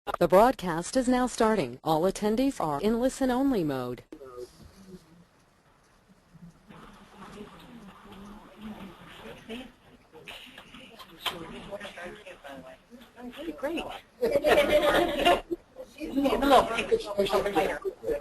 The broadcast is now starting. All attendees are in listen-only mode. Great. A little picture or something later. Okay.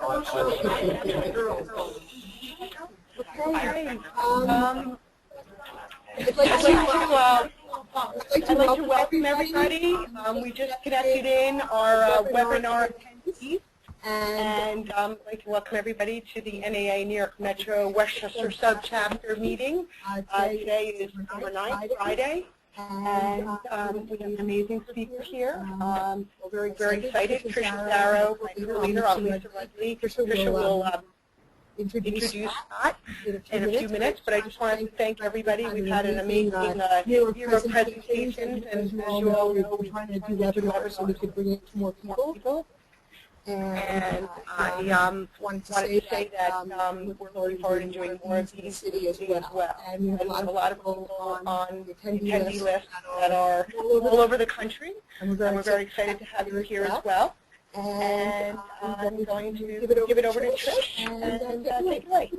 I'd like to welcome everybody. We just connected in our webinar attendees, and I'd like to welcome everybody to the NAA New York Metro Westchester Subchapter meeting. Today is November 9th, Friday. And we have an amazing speaker here. We're very excited. Tricia Darrow, my co-leader, I'm Lisa Rudley. Tricia will introduce Scott in a few minutes, but I just wanted to thank everybody. We've had an amazing year of presentations, and as you all know, we're trying to do webinars so we could bring in more people. And I wanted to say that we're looking forward to doing more of these as well. And we have a lot of people on the attendee list that are all over the country, and we're very excited to have you here as well. And I'm going to give it over to Trish and take it away.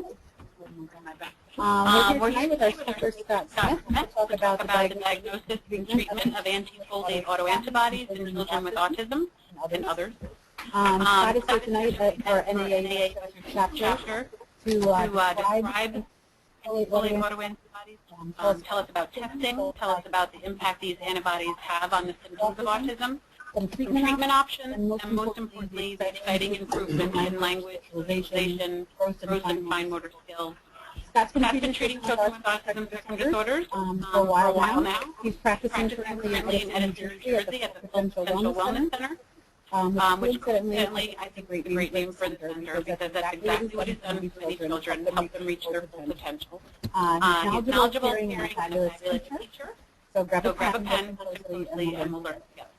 We're here with our speaker, Scott Smith, to talk about the diagnosis and treatment of Methylfolate Autoantibodies in children with autism and others. Scott is here tonight at our NAA chapter to describe folate autoantibodies, tell us about testing, tell us about the impact these antibodies have on the symptoms of autism, some treatment options, and most importantly, the exciting improvement in language, visualization, gross and fine motor skills. Scott's been treating children with autism spectrum disorders for a while now. He's practicing currently in Edison, New Jersey at the Potential Wellness Center. Which coincidentally, I think, is a great name for the center because that's exactly what he's done for many children, help them reach their full potential. He's knowledgeable, caring, and a fabulous teacher. So grab a pen, closely, and we'll learn together.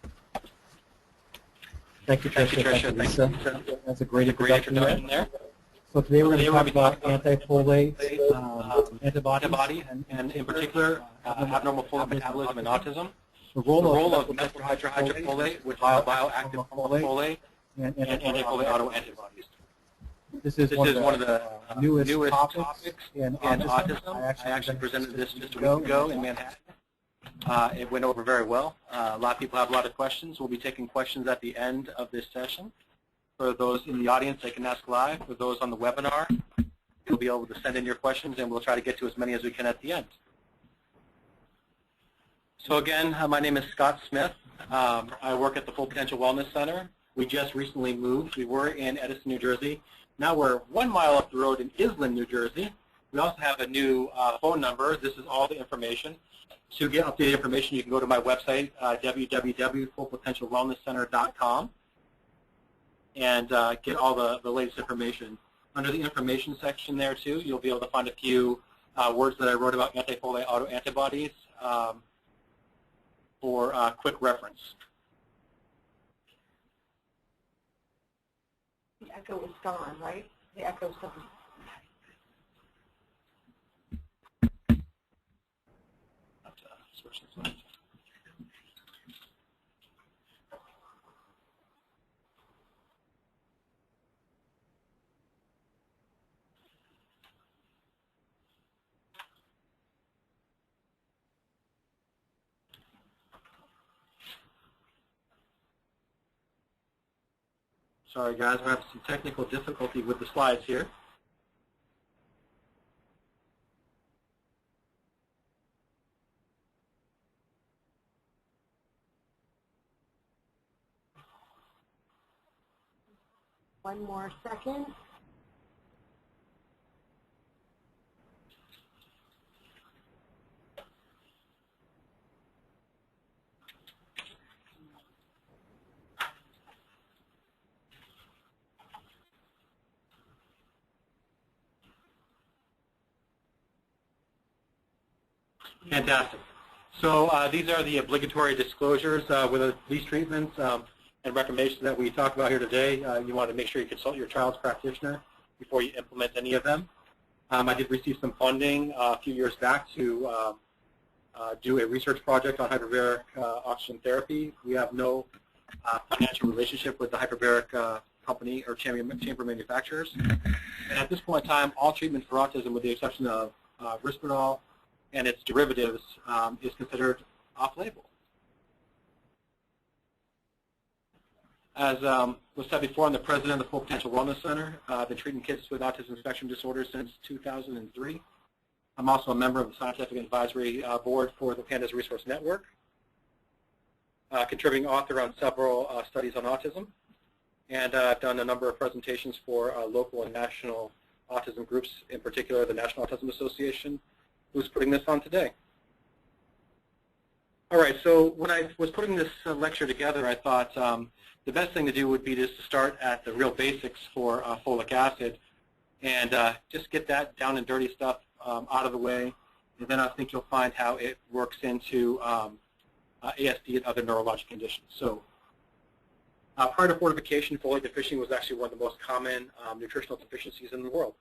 Thank you, Tricia. Thanks, Lisa. That's a great introduction there. So today we're going to talk about anti-folate antibodies, and in particular, abnormal folate metabolism and autism. The role of methylhydrofolate, which is a bioactive folate, and anti-folate autoantibodies. This is one of the newest topics in autism. I actually presented this just a week ago in Manhattan. It went over very well. A lot of people have a lot of questions. We'll be taking questions at the end of this session. For those in the audience, they can ask live. For those on the webinar, you'll be able to send in your questions, and we'll try to get to as many as we can at the end. So again, my name is Scott Smith. I work at the Full Potential Wellness Center. We just recently moved. We were in Edison, New Jersey. Now we're 1 mile up the road in Island, New Jersey. We also have a new phone number. This is all the information. To get updated information, you can go to my website, www.fullpotentialwellnesscenter.com, and get all the latest information. Under the information section there, too, you'll be able to find a few words that I wrote about anti-folate autoantibodies. For quick reference. The echo is gone, right? The echo's gone. Switch this one. Sorry guys, we're having some technical difficulty with the slides here. One more second. Fantastic. So these are the obligatory disclosures with these treatments and recommendations that we talk about here today. You want to make sure you consult your child's practitioner before you implement any of them. I did receive some funding a few years back to do a research project on hyperbaric oxygen therapy. We have no financial relationship with the hyperbaric company or chamber manufacturers. And at this point in time, all treatment for autism, with the exception of Risperdal and its derivatives, is considered off-label. As was said before, I'm the president of the Full Potential Wellness Center. I've been treating kids with autism spectrum disorders since 2003. I'm also a member of the Scientific Advisory Board for the Pandas Resource Network, contributing author on several studies on autism, and I've done a number of presentations for local and national autism groups, in particular the National Autism Association, who's putting this on today. All right, so when I was putting this lecture together, I thought the best thing to do would be just to start at the real basics for folic acid and just get that down and dirty stuff out of the way, and then I think you'll find how it works into ASD and other neurologic conditions. So prior to fortification, folate deficiency was actually one of the most common nutritional deficiencies in the world.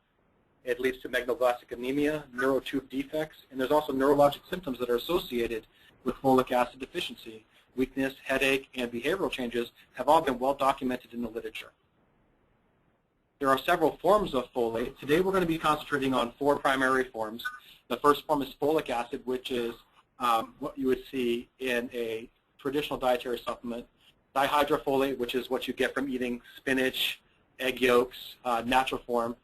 It leads to megaloblastic anemia, neurotube defects, and there's also neurologic symptoms that are associated with folic acid deficiency. Weakness, headache, and behavioral changes have all been well documented in the literature. There are several forms of folate. Today we're going to be concentrating on 4 primary forms. The first form is folic acid, which is what you would see in a traditional dietary supplement. Dihydrofolate, which is what you get from eating spinach, egg yolks, natural form.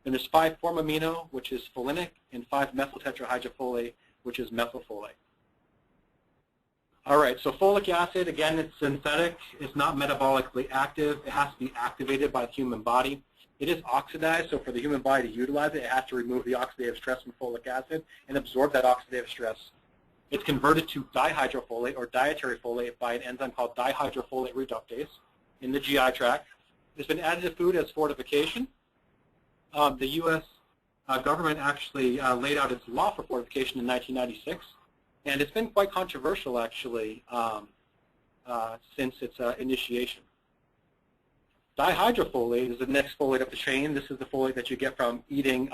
Then there's 5-formamino, which is folinic, and 5-methyltetrahydrofolate, which is methylfolate. All right, so folic acid, again, it's synthetic. It's not metabolically active. It has to be activated by the human body. It is oxidized, so for the human body to utilize it, it has to remove the oxidative stress from folic acid and absorb that oxidative stress. It's converted to dihydrofolate or dietary folate by an enzyme called dihydrofolate reductase in the GI tract. It's been added to food as fortification. The U.S. government actually laid out its law for fortification in 1996, and it's been quite controversial, actually, since its initiation. Dihydrofolate is the next folate up the chain. This is the folate that you get from eating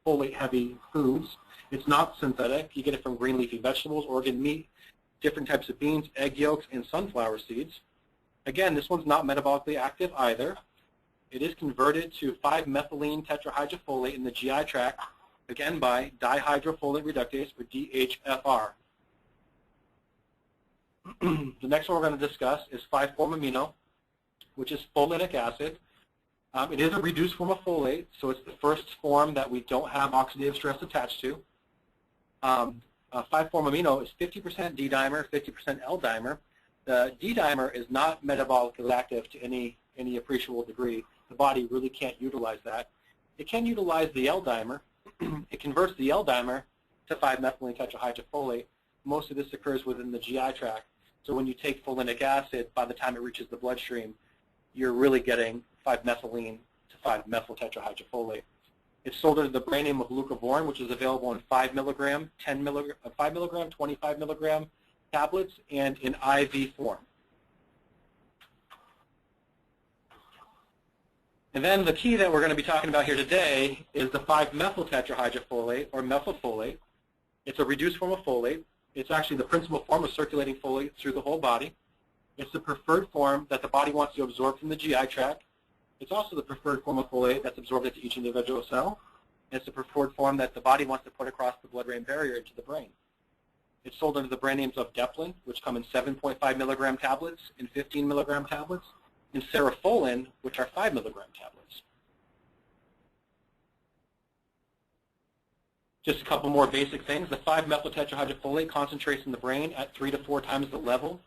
folate-heavy foods. It's not synthetic. You get it from green leafy vegetables, organ meat, different types of beans, egg yolks, and sunflower seeds. Again, this one's not metabolically active either. It is converted to 5-methylene tetrahydrofolate in the GI tract, again by dihydrofolate reductase, or DHFR. The next one we're going to discuss is 5-formamino, which is folinic acid. It is a reduced form of folate, so it's the first form that we don't have oxidative stress attached to. 5-formamino is 50% D-dimer, 50% L-dimer. The D-dimer is not metabolically active to any appreciable degree. The body really can't utilize that. It can utilize the L-dimer. It converts the L-dimer to 5-methylene tetrahydrofolate. Most of this occurs within the GI tract. So when you take folinic acid, by the time it reaches the bloodstream, you're really getting 5-methylene to 5-methyl tetrahydrofolate. It's sold under the brand name of leucovorin, which is available in 5 milligram, 10 milligram, 5 milligram, 25 milligram tablets, and in IV form. And then the key that we're going to be talking about here today is the 5-methyl tetrahydrofolate, or methylfolate. It's a reduced form of folate. It's actually the principal form of circulating folate through the whole body. It's the preferred form that the body wants to absorb from the GI tract. It's also the preferred form of folate that's absorbed into each individual cell. And it's the preferred form that the body wants to put across the blood-brain barrier into the brain. It's sold under the brand names of Deplin, which come in 7.5 milligram tablets and 15 milligram tablets, and Cerefolin, which are 5 milligram tablets. Just a couple more basic things. The 5-methyl tetrahydrofolate concentrates in the brain at 3 to 4 times the level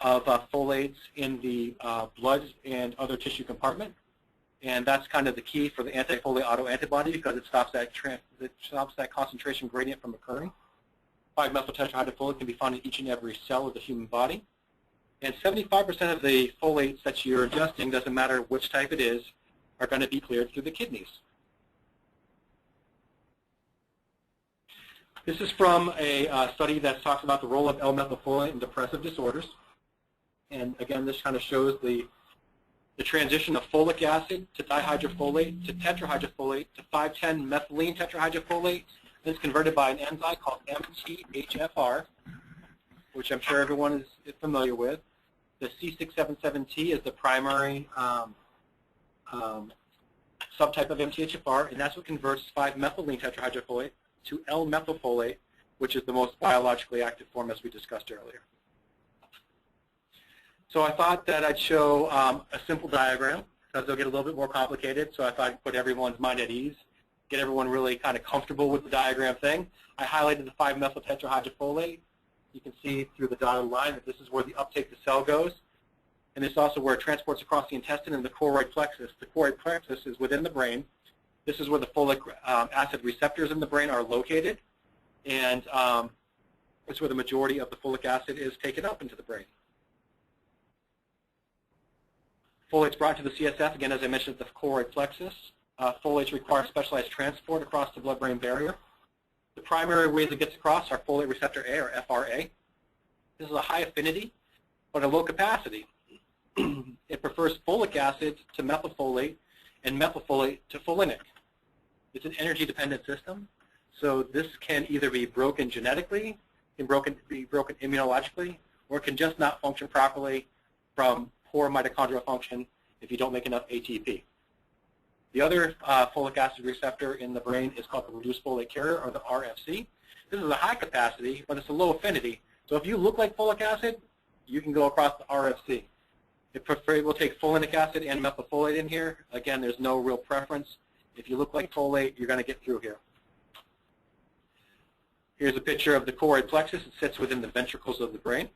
of folates in the blood and other tissue compartment. And that's kind of the key for the anti-folate autoantibody, because it stops that concentration gradient from occurring. 5-methyl tetrahydrofolate can be found in each and every cell of the human body. And 75% of the folates that you're ingesting, doesn't matter which type it is, are going to be cleared through the kidneys. This is from a study that talks about the role of L-methylfolate in depressive disorders. And again, this kind of shows the transition of folic acid to dihydrofolate to tetrahydrofolate to 5,10-methylene tetrahydrofolate. It's converted by an enzyme called MTHFR, which I'm sure everyone is familiar with. The C677T is the primary subtype of MTHFR, and that's what converts 5-methylene tetrahydrofolate to L-methylfolate, which is the most biologically active form, as we discussed earlier. So I thought that I'd show a simple diagram, because they'll get a little bit more complicated, so I thought I'd put everyone's mind at ease, get everyone really kind of comfortable with the diagram thing. I highlighted the 5-methyl tetrahydrofolate. You can see through the dotted line that this is where the uptake to cell goes. And this is also where it transports across the intestine and the choroid plexus. The choroid plexus is within the brain. This is where the folic acid receptors in the brain are located. And it's where the majority of the folic acid is taken up into the brain. Folate's brought to the CSF, again, as I mentioned, at the choroid plexus. Folates require specialized transport across the blood-brain barrier. The primary ways it gets across are folate receptor A, or FRA. This is a high affinity, but a low capacity. It prefers folic acid to methylfolate and methylfolate to folinic. It's an energy-dependent system, so this can either be broken genetically, can be broken immunologically, or it can just not function properly from poor mitochondrial function if you don't make enough ATP. The other folic acid receptor in the brain is called the reduced folate carrier, or the RFC. This is a high capacity, but it's a low affinity. So if you look like folic acid, you can go across the RFC. It will take folinic acid and methylfolate in here. Again, there's no real preference. If you look like folate, you're going to get through here. Here's a picture of the choroid plexus. It sits within the ventricles of the brain.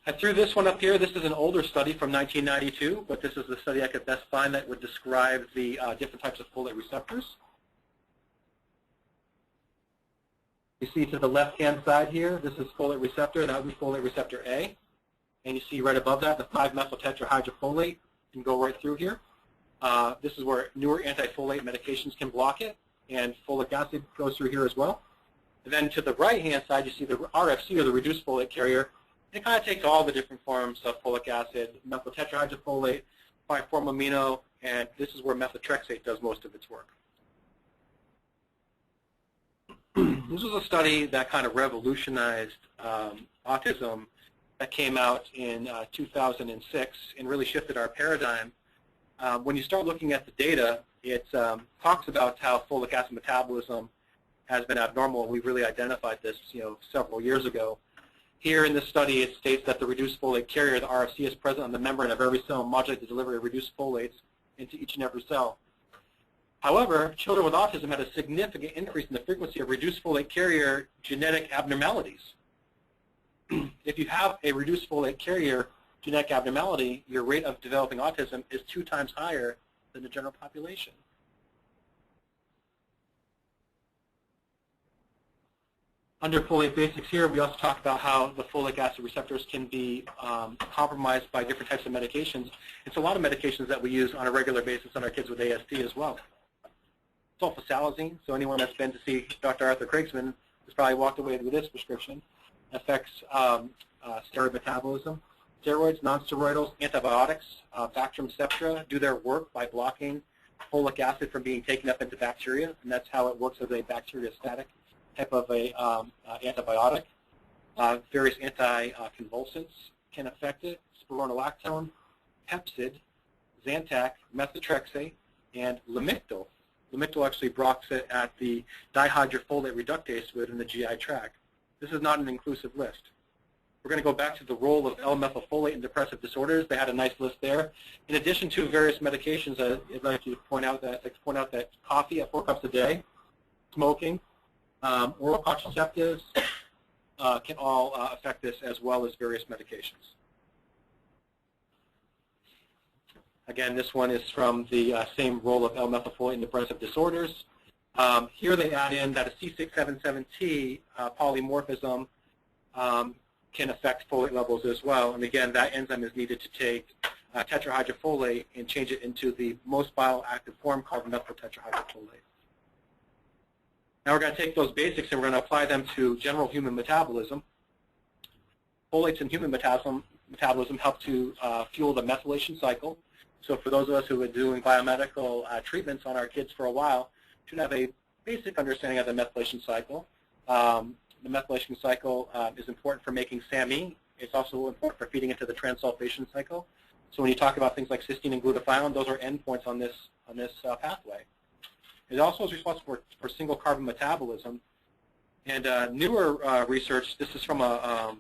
I threw this one up here. This is an older study from 1992, but this is the study I could best find that would describe the different types of folate receptors. You see to the left-hand side here, this is folate receptor, that would be folate receptor A. And you see right above that, the 5-methyl tetrahydrofolate. You can go right through here. This is where newer anti-folate medications can block it, and folic acid goes through here as well. And then to the right-hand side, you see the RFC, or the reduced folate carrier. It kind of takes all the different forms of folic acid, methyl tetrahydrofolate, 5-formamino, and this is where methotrexate does most of its work. This was a study that kind of revolutionized autism that came out in 2006 and really shifted our paradigm. When you start looking at the data, it talks about how folic acid metabolism has been abnormal. We really identified this, several years ago. Here in this study, it states that the reduced folate carrier, the RFC, is present on the membrane of every cell and modulates the delivery of reduced folates into each and every cell. However, children with autism had a significant increase in the frequency of reduced folate carrier genetic abnormalities. If you have a reduced folate carrier genetic abnormality, your rate of developing autism is 2 times higher than the general population. Under folate basics here, we also talk about how the folic acid receptors can be compromised by different types of medications. It's a lot of medications that we use on a regular basis on our kids with ASD as well. Sulfasalazine, so anyone that's been to see Dr. Arthur Kriegsman has probably walked away with this prescription. Affects steroid metabolism. Steroids, nonsteroidals, antibiotics, Bactrim, Septra do their work by blocking folic acid from being taken up into bacteria, and that's how it works as a bacteriostatic type of a antibiotic. Various anticonvulsants can affect it. Spironolactone, Pepsid, Zantac, methotrexate, and Lamictal. Lamictal actually blocks it at the dihydrofolate reductase within the GI tract. This is not an inclusive list. We're going to go back to the role of L-methylfolate in depressive disorders. They had a nice list there. In addition to various medications, I'd like to point out that coffee at 4 cups a day, smoking, oral contraceptives can all affect this, as well as various medications. Again, this one is from the same role of L-methylfolate in depressive disorders. Here they add in that a C677T polymorphism can affect folate levels as well. And again, that enzyme is needed to take tetrahydrofolate and change it into the most bioactive form called methyl tetrahydrofolate. Now we're going to take those basics and we're going to apply them to general human metabolism. Folates in human metabolism help to fuel the methylation cycle. So for those of us who have been doing biomedical treatments on our kids for a while, should have a basic understanding of the methylation cycle. the methylation cycle is important for making SAMe. It's also important for feeding into the transsulfation cycle. So when you talk about things like cysteine and glutathione, those are endpoints on this pathway. It also is responsible for single carbon metabolism. And newer research, this is from an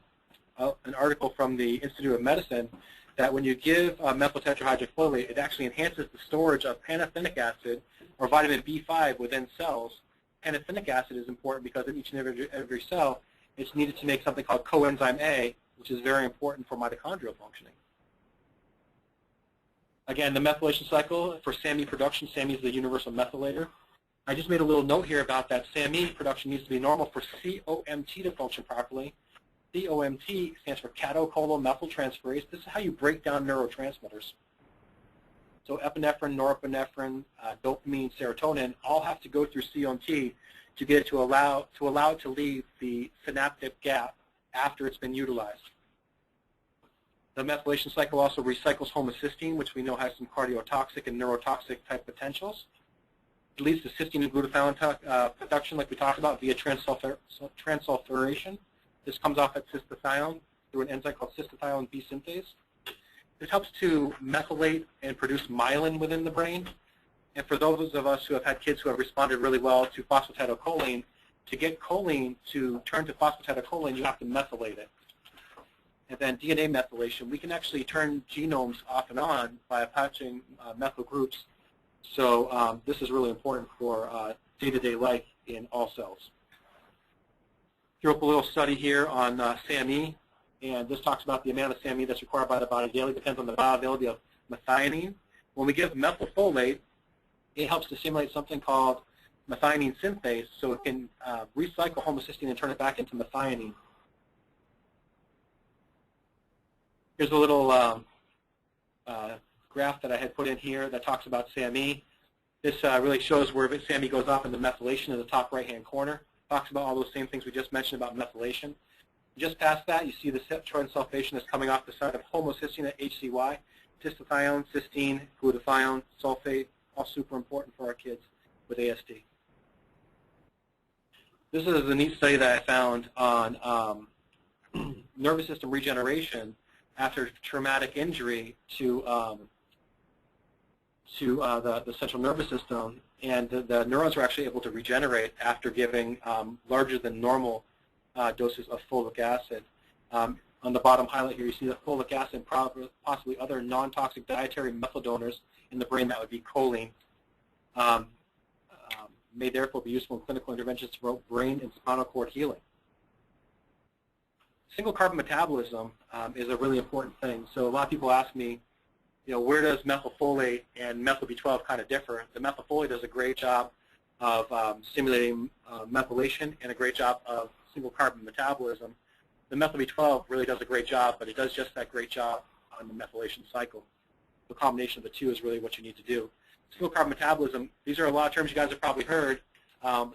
article from the Institute of Medicine, that when you give methyl tetrahydrofolate, it actually enhances the storage of pantothenic acid or vitamin B5 within cells. Pantothenic acid is important because in each and every cell, it's needed to make something called coenzyme A, which is very important for mitochondrial functioning. Again, the methylation cycle for SAMe production, SAMe is the universal methylator. I just made a little note here about that SAMe production needs to be normal for COMT to function properly. COMT stands for catechol-methyltransferase. This is how you break down neurotransmitters. So epinephrine, norepinephrine, dopamine, serotonin all have to go through COMT to get it to allow it to leave the synaptic gap after it's been utilized. The methylation cycle also recycles homocysteine, which we know has some cardiotoxic and neurotoxic type potentials. It leads to cysteine and glutathione production, like we talked about, via transsulfuration. This comes off at cystathione through an enzyme called cystathione B synthase. It helps to methylate and produce myelin within the brain. And for those of us who have had kids who have responded really well to phosphatidylcholine, to get choline to turn to phosphatidylcholine, you have to methylate it. And then DNA methylation, we can actually turn genomes off and on by attaching methyl groups. So this is really important for day-to-day life in all cells. Throw up a little study here on SAMe, and this talks about the amount of SAMe that's required by the body daily. Depends on the bioavailability of methionine. When we give methylfolate, it helps to stimulate something called methionine synthase, so it can recycle homocysteine and turn it back into methionine. Here's a little graph that I had put in here that talks about SAMe. This really shows where SAMe goes off in the methylation in the top right-hand corner. Talks about all those same things we just mentioned about methylation. Just past that, you see the transsulfation is coming off the side of homocysteine at HCY, cystathione, cysteine, glutathione, sulfate, all super important for our kids with ASD. This is a neat study that I found on nervous system regeneration after traumatic injury to the central nervous system, and the neurons were actually able to regenerate after giving larger than normal doses of folic acid. On the bottom highlight here, you see the folic acid, possibly other non-toxic dietary methyl donors in the brain, that would be choline, may therefore be useful in clinical interventions to promote brain and spinal cord healing. Single carbon metabolism is a really important thing. So a lot of people ask me, where does methylfolate and methyl B12 kind of differ? The methylfolate does a great job of stimulating methylation and a great job of single carbon metabolism. The methyl B12 really does a great job, but it does just that great job on the methylation cycle. The combination of the two is really what you need to do. Single carbon metabolism, these are a lot of terms you guys have probably heard.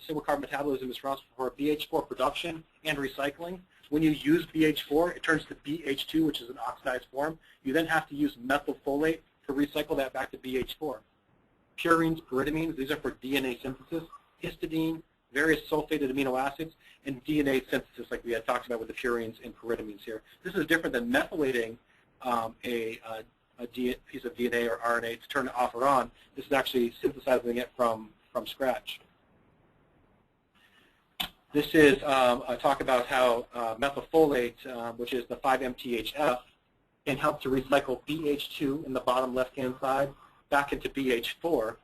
Single carbon metabolism is responsible for BH4 production and recycling. When you use BH4, it turns to BH2, which is an oxidized form. You then have to use methylfolate to recycle that back to BH4. Purines, pyridamines, these are for DNA synthesis. Histidine, various sulfated amino acids, and DNA synthesis, like we had talked about with the purines and pyridamines here. This is different than methylating a piece of DNA or RNA to turn it off or on. This is actually synthesizing it from scratch. This is a talk about how methylfolate, which is the 5-MTHF, can help to recycle BH2 in the bottom left-hand side back into BH4.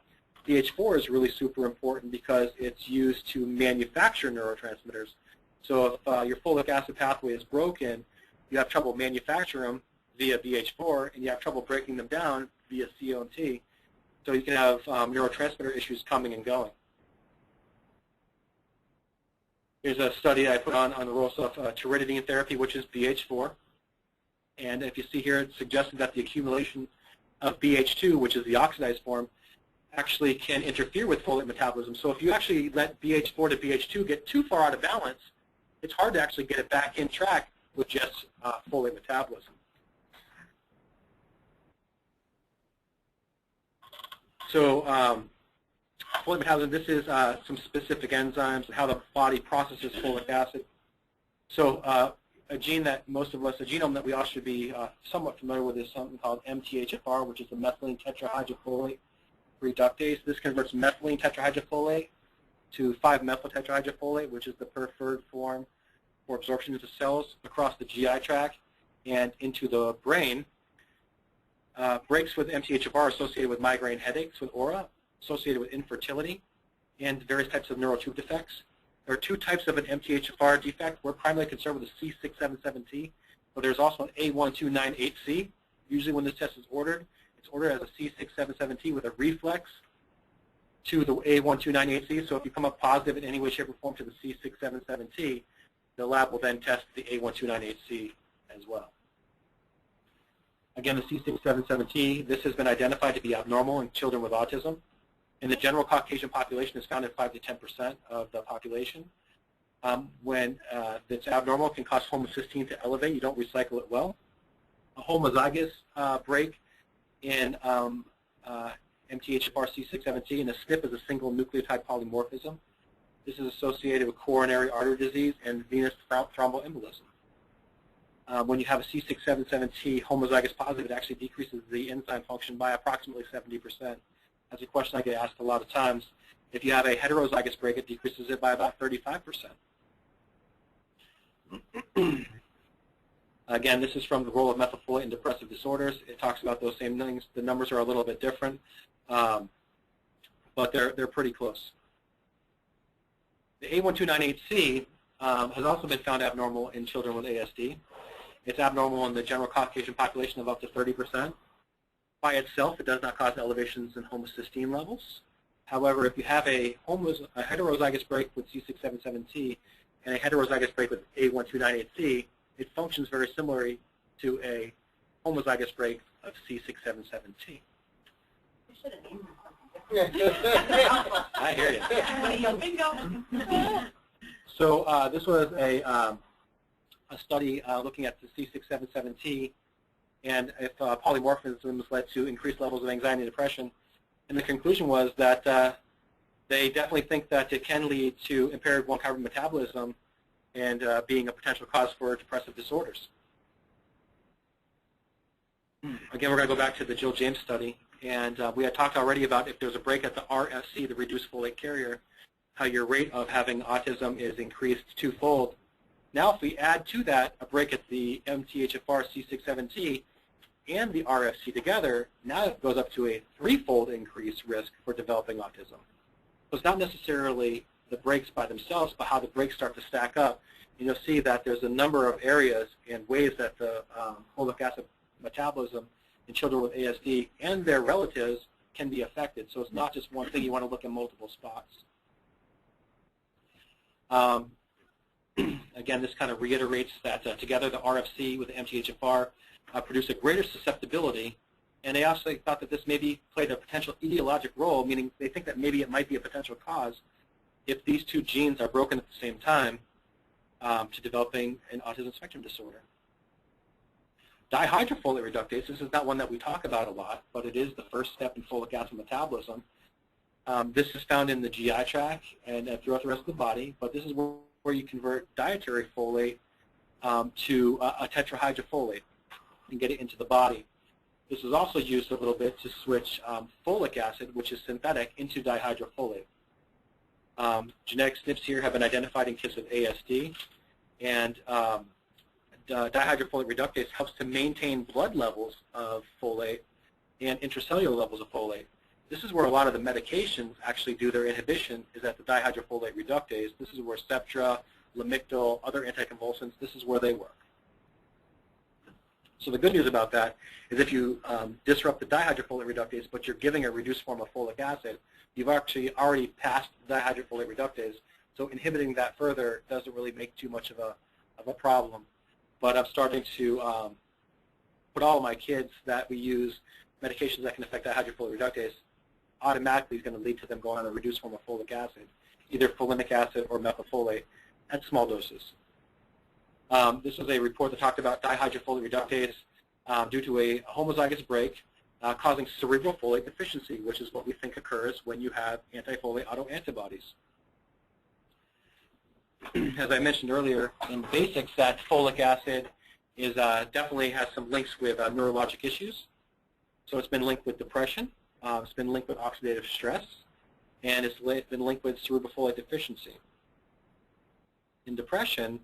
BH4 is really super important because it's used to manufacture neurotransmitters. So if your folic acid pathway is broken, you have trouble manufacturing them via BH4, and you have trouble breaking them down via COMT. So you can have neurotransmitter issues coming and going. Here's a study I put on the role of tyridine therapy, which is BH4. And if you see here, it suggested that the accumulation of BH2, which is the oxidized form, actually can interfere with folate metabolism. So if you actually let BH4 to BH2 get too far out of balance, it's hard to actually get it back in track with just folate metabolism. So folate metabolism, this is some specific enzymes and how the body processes folic acid. So a genome that we all should be somewhat familiar with is something called MTHFR, which is the methylene tetrahydrofolate reductase. This converts methylene tetrahydrofolate to 5-methyl tetrahydrofolate, which is the preferred form for absorption into cells across the GI tract and into the brain. Breaks with MTHFR are associated with migraine headaches with aura, associated with infertility, and various types of neurotube defects. There are 2 types of an MTHFR defect. We're primarily concerned with the C677T, but there's also an A1298C. Usually when this test is ordered, it's ordered as a C677T with a reflex to the A1298C. So if you come up positive in any way, shape, or form to the C677T, the lab will then test the A1298C as well. Again, the C677T, this has been identified to be abnormal in children with autism. In the general Caucasian population, it's found in 5 to 10% of the population. When it's abnormal, it can cause homocysteine to elevate. You don't recycle it well. A homozygous break in MTHFR C617 and a SNP is a single nucleotide polymorphism. This is associated with coronary artery disease and venous thromboembolism. When you have a C677T homozygous positive, it actually decreases the enzyme function by approximately 70%. That's a question I get asked a lot of times. If you have a heterozygous break, it decreases it by about 35%. Again, this is from the role of methylfolate in depressive disorders. It talks about those same things. The numbers are a little bit different, but they're pretty close. The A1298C has also been found abnormal in children with ASD. It's abnormal in the general Caucasian population of up to 30%. By itself, it does not cause elevations in homocysteine levels. However, if you have a heterozygous break with C677T and a heterozygous break with A1298C, it functions very similarly to a homozygous break of C677T. I hear you. So this was a study looking at the C677T and if polymorphisms led to increased levels of anxiety and depression. And the conclusion was that they definitely think that it can lead to impaired 1-carbon metabolism and being a potential cause for depressive disorders. Again, we're going to go back to the Jill James study. And we had talked already about if there's a break at the RFC, the reduced folate carrier, how your rate of having autism is increased 2-fold. Now if we add to that a break at the MTHFR C617T and the RFC together, now it goes up to a 3-fold increased risk for developing autism. So it's not necessarily the breaks by themselves, but how the breaks start to stack up. And you'll see that there's a number of areas and ways that the folic acid metabolism in children with ASD and their relatives can be affected. So it's not just one thing. You want to look at multiple spots. Again, this kind of reiterates that together the RFC with the MTHFR produce a greater susceptibility, and they also thought that this maybe played a potential etiologic role, meaning they think that maybe it might be a potential cause if these 2 genes are broken at the same time to developing an autism spectrum disorder. Dihydrofolate reductase, this is not one that we talk about a lot, but it is the first step in folic acid metabolism. This is found in the GI tract and throughout the rest of the body, but this is where you convert dietary folate to a tetrahydrofolate and get it into the body. This is also used a little bit to switch folic acid, which is synthetic, into dihydrofolate. Genetic SNPs here have been identified in kids with ASD, and dihydrofolate reductase helps to maintain blood levels of folate and intracellular levels of folate. This is where a lot of the medications actually do their inhibition, is at the dihydrofolate reductase. This is where Septra, Lamictal, other anticonvulsants, this is where they work. So the good news about that is if you disrupt the dihydrofolate reductase, but you're giving a reduced form of folic acid, you've actually already passed dihydrofolate reductase. So inhibiting that further doesn't really make too much of a problem. But I'm starting to put all of my kids that we use medications that can affect dihydrofolate reductase automatically is going to lead to them going on a reduced form of folic acid, either folinic acid or methylfolate at small doses. This was a report that talked about dihydrofolate reductase due to a homozygous break causing cerebral folate deficiency, which is what we think occurs when you have anti-folate autoantibodies. as I mentioned earlier in basics, that folic acid is definitely has some links with neurologic issues. So it's been linked with depression, it's been linked with oxidative stress, and it's been linked with cerebrofolate deficiency. In depression,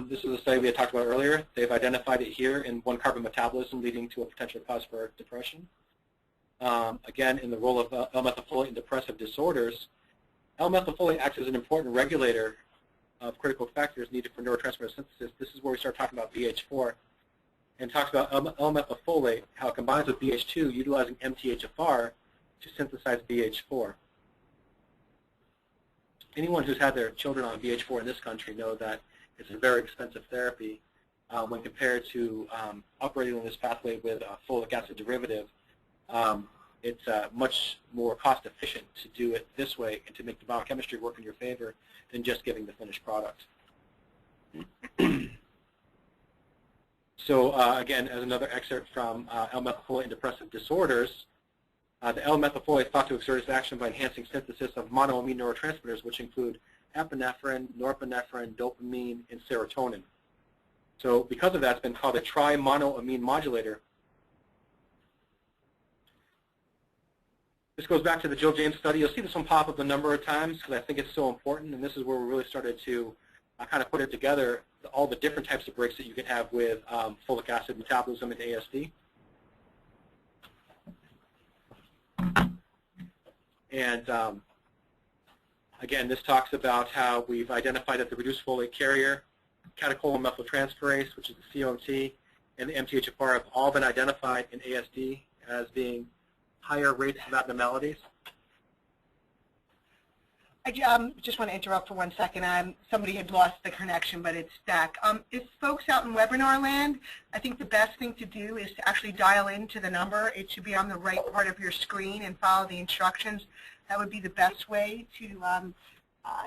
this is a study we had talked about earlier. They've identified it here in one-carbon metabolism leading to a potential cause for depression. Again, in the role of L-methylfolate in depressive disorders, L-methylfolate acts as an important regulator of critical factors needed for neurotransmitter synthesis. This is where we start talking about BH4 and talks about L-methylfolate, how it combines with BH2 utilizing MTHFR to synthesize BH4. Anyone who's had their children on BH4 in this country know that it's a very expensive therapy when compared to operating on this pathway with a folic acid derivative. It's much more cost efficient to do it this way and to make the biochemistry work in your favor than just giving the finished product. So again, as another excerpt from L-methylfolate in depressive disorders, the L-methylfolate is thought to exert its action by enhancing synthesis of monoamine neurotransmitters, which include epinephrine, norepinephrine, dopamine, and serotonin. So because of that, it's been called a tri-monoamine modulator. This goes back to the Jill James study. You'll see this one pop up a number of times because I think it's so important, and this is where we really started to kind of put it together, all the different types of breaks that you can have with folic acid metabolism and ASD. And again, this talks about how we've identified that the reduced folate carrier, catecholmethyltransferase, which is the COMT, and the MTHFR have all been identified in ASD as being higher rates of abnormalities. I just want to interrupt for 1 second. Somebody had lost the connection, but it's back. If folks out in webinar land, I think the best thing to do is to actually dial into the number. It should be on the right part of your screen and follow the instructions. That would be the best way to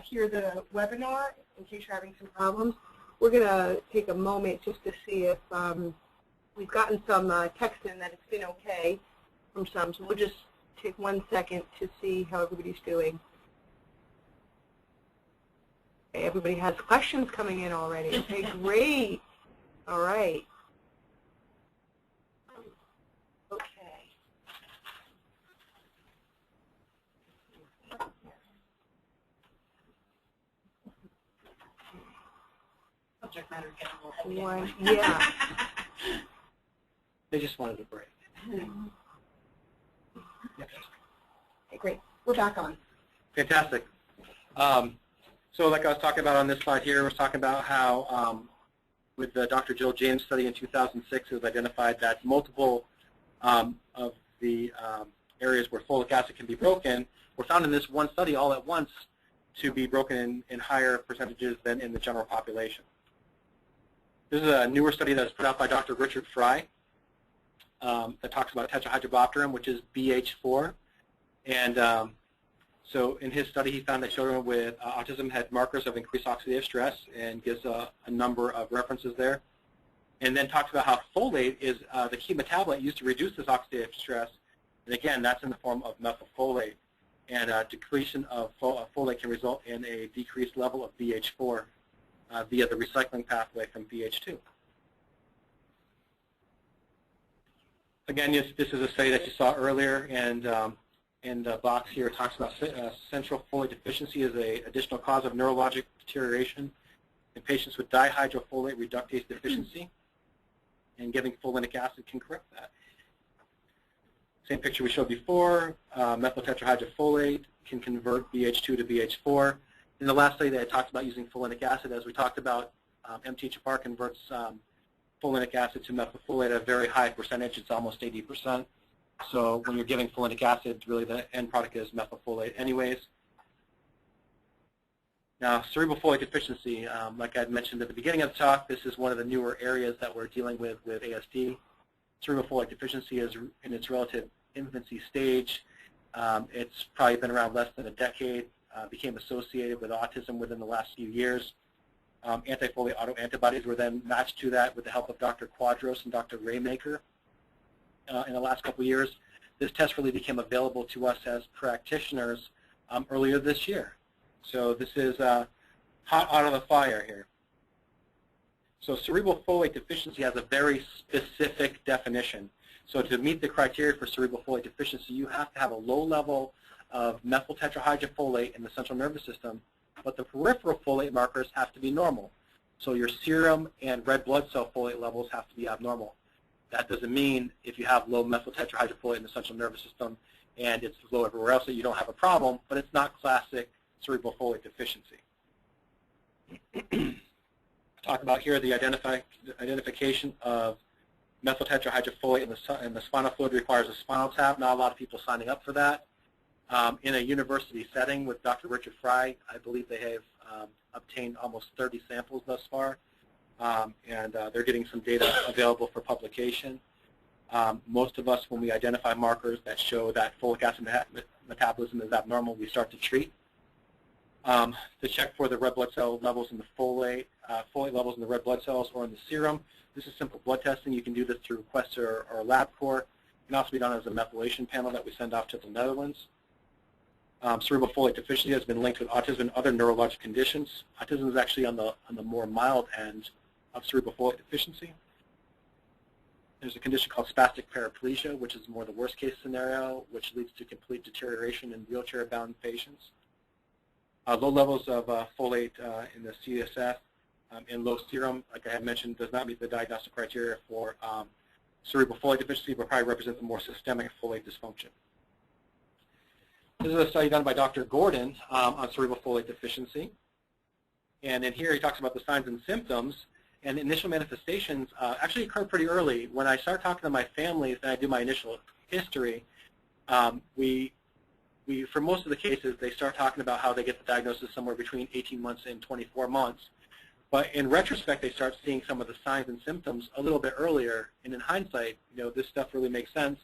hear the webinar in case you're having some problems. We're going to take a moment just to see if we've gotten some text in that it's been okay from some. So we'll just take 1 second to see how everybody's doing. Okay, everybody has questions coming in already. Okay, great. All right. Okay. Subject matter is getting a little heavy. Yeah. They just wanted a break. Okay, great. We're back on. Fantastic. So like I was talking about on this slide here, I was talking about how with the Dr. Jill James study in 2006, it was identified that multiple of the areas where folic acid can be broken were found in this one study all at once to be broken in higher percentages than in the general population. This is a newer study that was put out by Dr. Richard Fry that talks about tetrahydrobopterin, which is BH4. And so in his study, he found that children with autism had markers of increased oxidative stress and gives a number of references there. And then talks about how folate is the key metabolite used to reduce this oxidative stress. And again, that's in the form of methylfolate. And depletion of folate can result in a decreased level of BH4 via the recycling pathway from BH2. Again, this is a study that you saw earlier, and in the box here it talks about central folate deficiency as an additional cause of neurologic deterioration in patients with dihydrofolate reductase deficiency, and giving folinic acid can correct that. Same picture we showed before, methyl tetrahydrofolate can convert BH2 to BH4. In the last study that I talked about using folinic acid, as we talked about, MTHFR converts folinic acid to methylfolate at a very high percentage. It's almost 80%. So when you're giving folinic acid, really the end product is methylfolate anyways. Now, cerebrofolate deficiency, like I had mentioned at the beginning of the talk, this is one of the newer areas that we're dealing with ASD. Cerebrofolate deficiency is in its relative infancy stage. It's probably been around less than a decade, became associated with autism within the last few years. Anti-folate autoantibodies were then matched to that with the help of Dr. Quadros and Dr. Raymaker in the last couple of years. This test really became available to us as practitioners earlier this year. So this is hot out of the fire here. So cerebral folate deficiency has a very specific definition. So to meet the criteria for cerebral folate deficiency, you have to have a low level of methyltetrahydrofolate in the central nervous system, but the peripheral folate markers have to be normal. So your serum and red blood cell folate levels have to be abnormal. That doesn't mean if you have low methyltetrahydrofolate in the central nervous system and it's low everywhere else that you don't have a problem, but it's not classic cerebral folate deficiency. Talk about here the identification of methyltetrahydrofolate in the spinal fluid requires a spinal tap. Not a lot of people signing up for that. In a university setting with Dr. Richard Fry, I believe they have obtained almost 30 samples thus far, and they're getting some data available for publication. Most of us, when we identify markers that show that folic acid metabolism is abnormal, we start to treat. To check for the red blood cell levels in the folate levels in the red blood cells or in the serum. This is simple blood testing. You can do this through Quest or LabCorp. It can also be done as a methylation panel that we send off to the Netherlands. Cerebral folate deficiency has been linked with autism and other neurologic conditions. Autism is actually on the more mild end of cerebral folate deficiency. There's a condition called spastic paraplegia, which is more the worst case scenario, which leads to complete deterioration in wheelchair-bound patients. Low levels of folate in the CSF and low serum, like I had mentioned, does not meet the diagnostic criteria for cerebral folate deficiency, but probably represents a more systemic folate dysfunction. This is a study done by Dr. Gordon on cerebral folate deficiency. And in here he talks about the signs and symptoms. And the initial manifestations actually occur pretty early. When I start talking to my families and I do my initial history, for most of the cases, they start talking about how they get the diagnosis somewhere between 18 months and 24 months. But in retrospect, they start seeing some of the signs and symptoms a little bit earlier. And in hindsight, this stuff really makes sense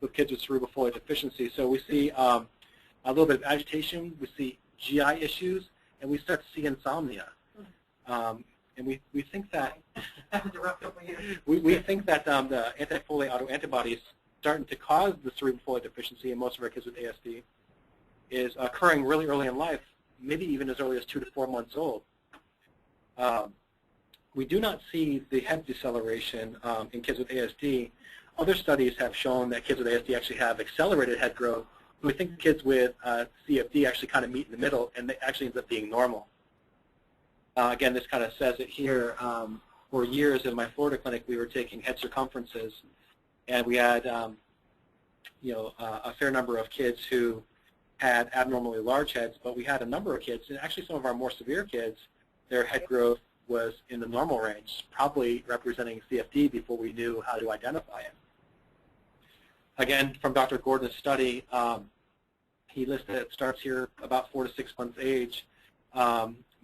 with kids with cerebral folate deficiency. So we see a little bit of agitation, we see GI issues, and we start to see insomnia. And we think that we think that the anti-folate autoantibodies starting to cause the cerebral folate deficiency in most of our kids with ASD is occurring really early in life, maybe even as early as 2 to 4 months old. We do not see the head deceleration in kids with ASD. Other studies have shown that kids with ASD actually have accelerated head growth. We think kids with CFD actually kind of meet in the middle, and they actually ends up being normal. Again, this kind of says it here. For years in my Florida clinic, we were taking head circumferences, and we had a fair number of kids who had abnormally large heads, but we had a number of kids, and actually some of our more severe kids, their head growth was in the normal range, probably representing CFD before we knew how to identify it. Again, from Dr. Gordon's study, he listed it starts here about 4 to 6 months age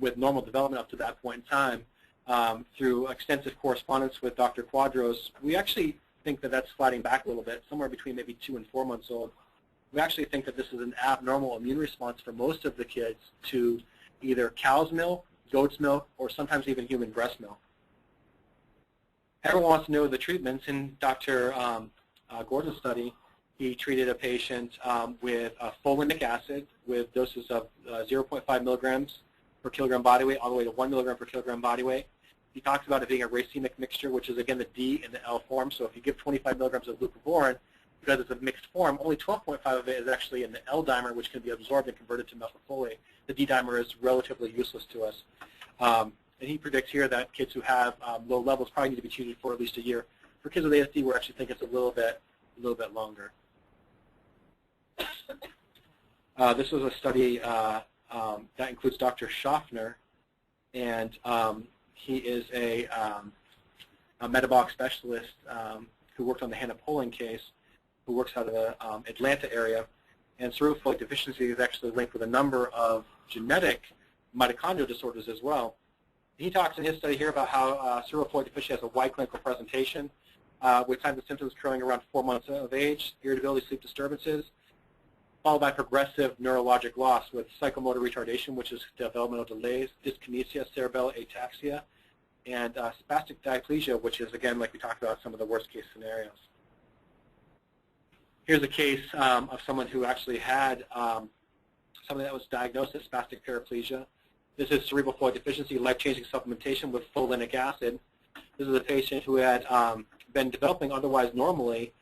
with normal development up to that point in time. Through extensive correspondence with Dr. Quadros, we actually think that that's sliding back a little bit, somewhere between maybe 2 and 4 months old. We actually think that this is an abnormal immune response for most of the kids to either cow's milk, goat's milk, or sometimes even human breast milk. Everyone wants to know the treatments. In Dr. Gordon's study, he treated a patient with folinic acid with doses of 0.5 milligrams per kilogram body weight all the way to 1 milligram per kilogram body weight. He talks about it being a racemic mixture, which is, again, the D and the L form. So if you give 25 milligrams of leucovorin, because it's a mixed form, only 12.5 of it is actually in the L dimer, which can be absorbed and converted to methylfolate. The D dimer is relatively useless to us. And he predicts here that kids who have low levels probably need to be treated for at least a year. For kids with ASD, we actually think it's a little bit longer. This was a study that includes Dr. Schaffner, and he is a metabolic specialist who worked on the Hannah Poling case, who works out of the Atlanta area. And cerebral folate deficiency is actually linked with a number of genetic mitochondrial disorders as well. He talks in his study here about how cerebral folate deficiency has a wide clinical presentation, with signs and symptoms occurring around 4 months of age, irritability, sleep disturbances, followed by progressive neurologic loss with psychomotor retardation, which is developmental delays, dyskinesia, cerebellar ataxia, and spastic diplegia, which is, again, like we talked about, some of the worst case scenarios. Here's a case of someone who actually had something that was diagnosed as spastic paraplegia. This is cerebral folate deficiency, life-changing supplementation with folinic acid. This is a patient who had been developing otherwise normally,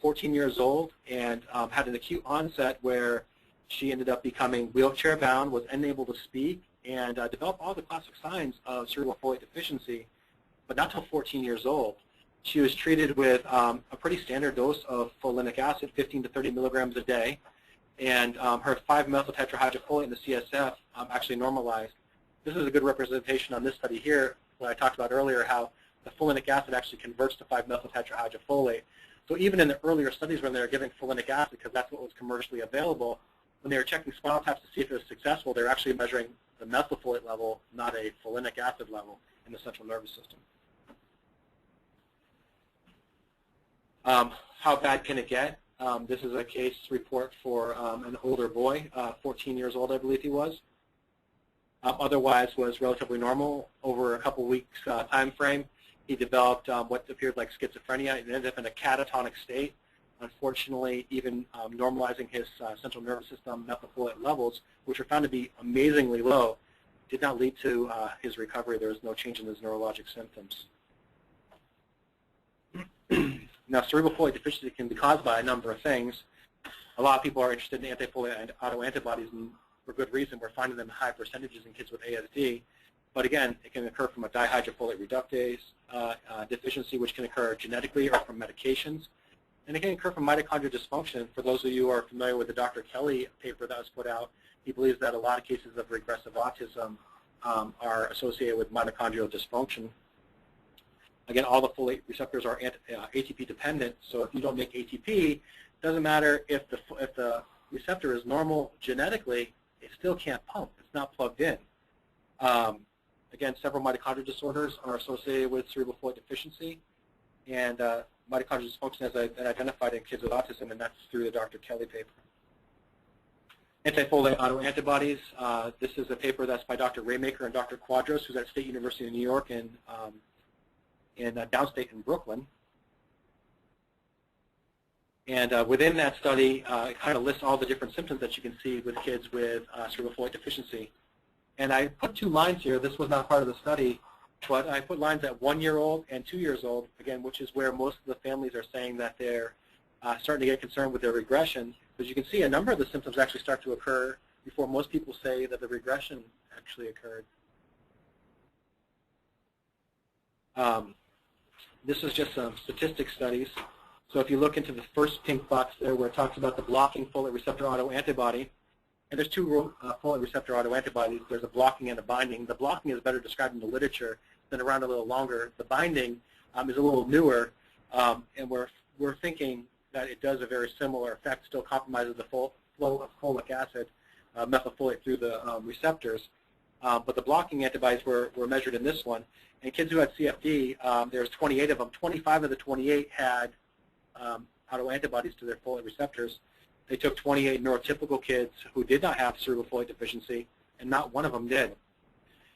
14 years old, and had an acute onset where she ended up becoming wheelchair-bound, was unable to speak, and developed all the classic signs of cerebral folate deficiency, but not until 14 years old. She was treated with a pretty standard dose of folinic acid, 15 to 30 milligrams a day, and her 5-methyltetrahydrofolate in the CSF actually normalized. This is a good representation on this study here, what I talked about earlier, how the folinic acid actually converts to 5-methyltetrahydrofolate. So even in the earlier studies when they were giving folinic acid, because that's what was commercially available, when they were checking spinal taps to see if it was successful, they were actually measuring the methylfolate level, not a folinic acid level in the central nervous system. How bad can it get? This is a case report for an older boy, 14 years old, I believe he was. Otherwise was relatively normal. Over a couple weeks time frame, he developed what appeared like schizophrenia and ended up in a catatonic state. Unfortunately, even normalizing his central nervous system methylfolate levels, which were found to be amazingly low, did not lead to his recovery. There was no change in his neurologic symptoms. Now, cerebral folate deficiency can be caused by a number of things. A lot of people are interested in anti-folate autoantibodies, and for good reason. We're finding them in high percentages in kids with ASD. But again, it can occur from a dihydrofolate reductase deficiency, which can occur genetically or from medications. And it can occur from mitochondrial dysfunction. For those of you who are familiar with the Dr. Kelly paper that was put out, he believes that a lot of cases of regressive autism are associated with mitochondrial dysfunction. Again, all the folate receptors are ATP dependent, so if you don't make ATP, it doesn't matter if the receptor is normal genetically, it still can't pump. It's not plugged in. Again, several mitochondrial disorders are associated with cerebral folate deficiency, and mitochondrial dysfunction has been identified in kids with autism, and that's through the Dr. Kelly paper. Anti-folate autoantibodies. This is a paper that's by Dr. Raymaker and Dr. Quadros, who's at State University of New York and in downstate in Brooklyn. And within that study, it kind of lists all the different symptoms that you can see with kids with cerebral folate deficiency. And I put 2 lines here. This was not part of the study, but I put lines at 1-year-old and 2 years old, again, which is where most of the families are saying that they're starting to get concerned with their regression. Because you can see a number of the symptoms actually start to occur before most people say that the regression actually occurred. This is just some statistic studies. So if you look into the first pink box there where it talks about the blocking folate receptor autoantibody, and there's 2 folate receptor autoantibodies. There's a blocking and a binding. The blocking is better described in the literature. It's been around a little longer. The binding is a little newer, and we're thinking that it does a very similar effect, still compromises the flow of folic acid, methylfolate through the receptors. But the blocking antibodies were measured in this one. And kids who had CFD, there's 28 of them. 25 of the 28 had autoantibodies to their folate receptors. They took 28 neurotypical kids who did not have cerebral folate deficiency, and not one of them did.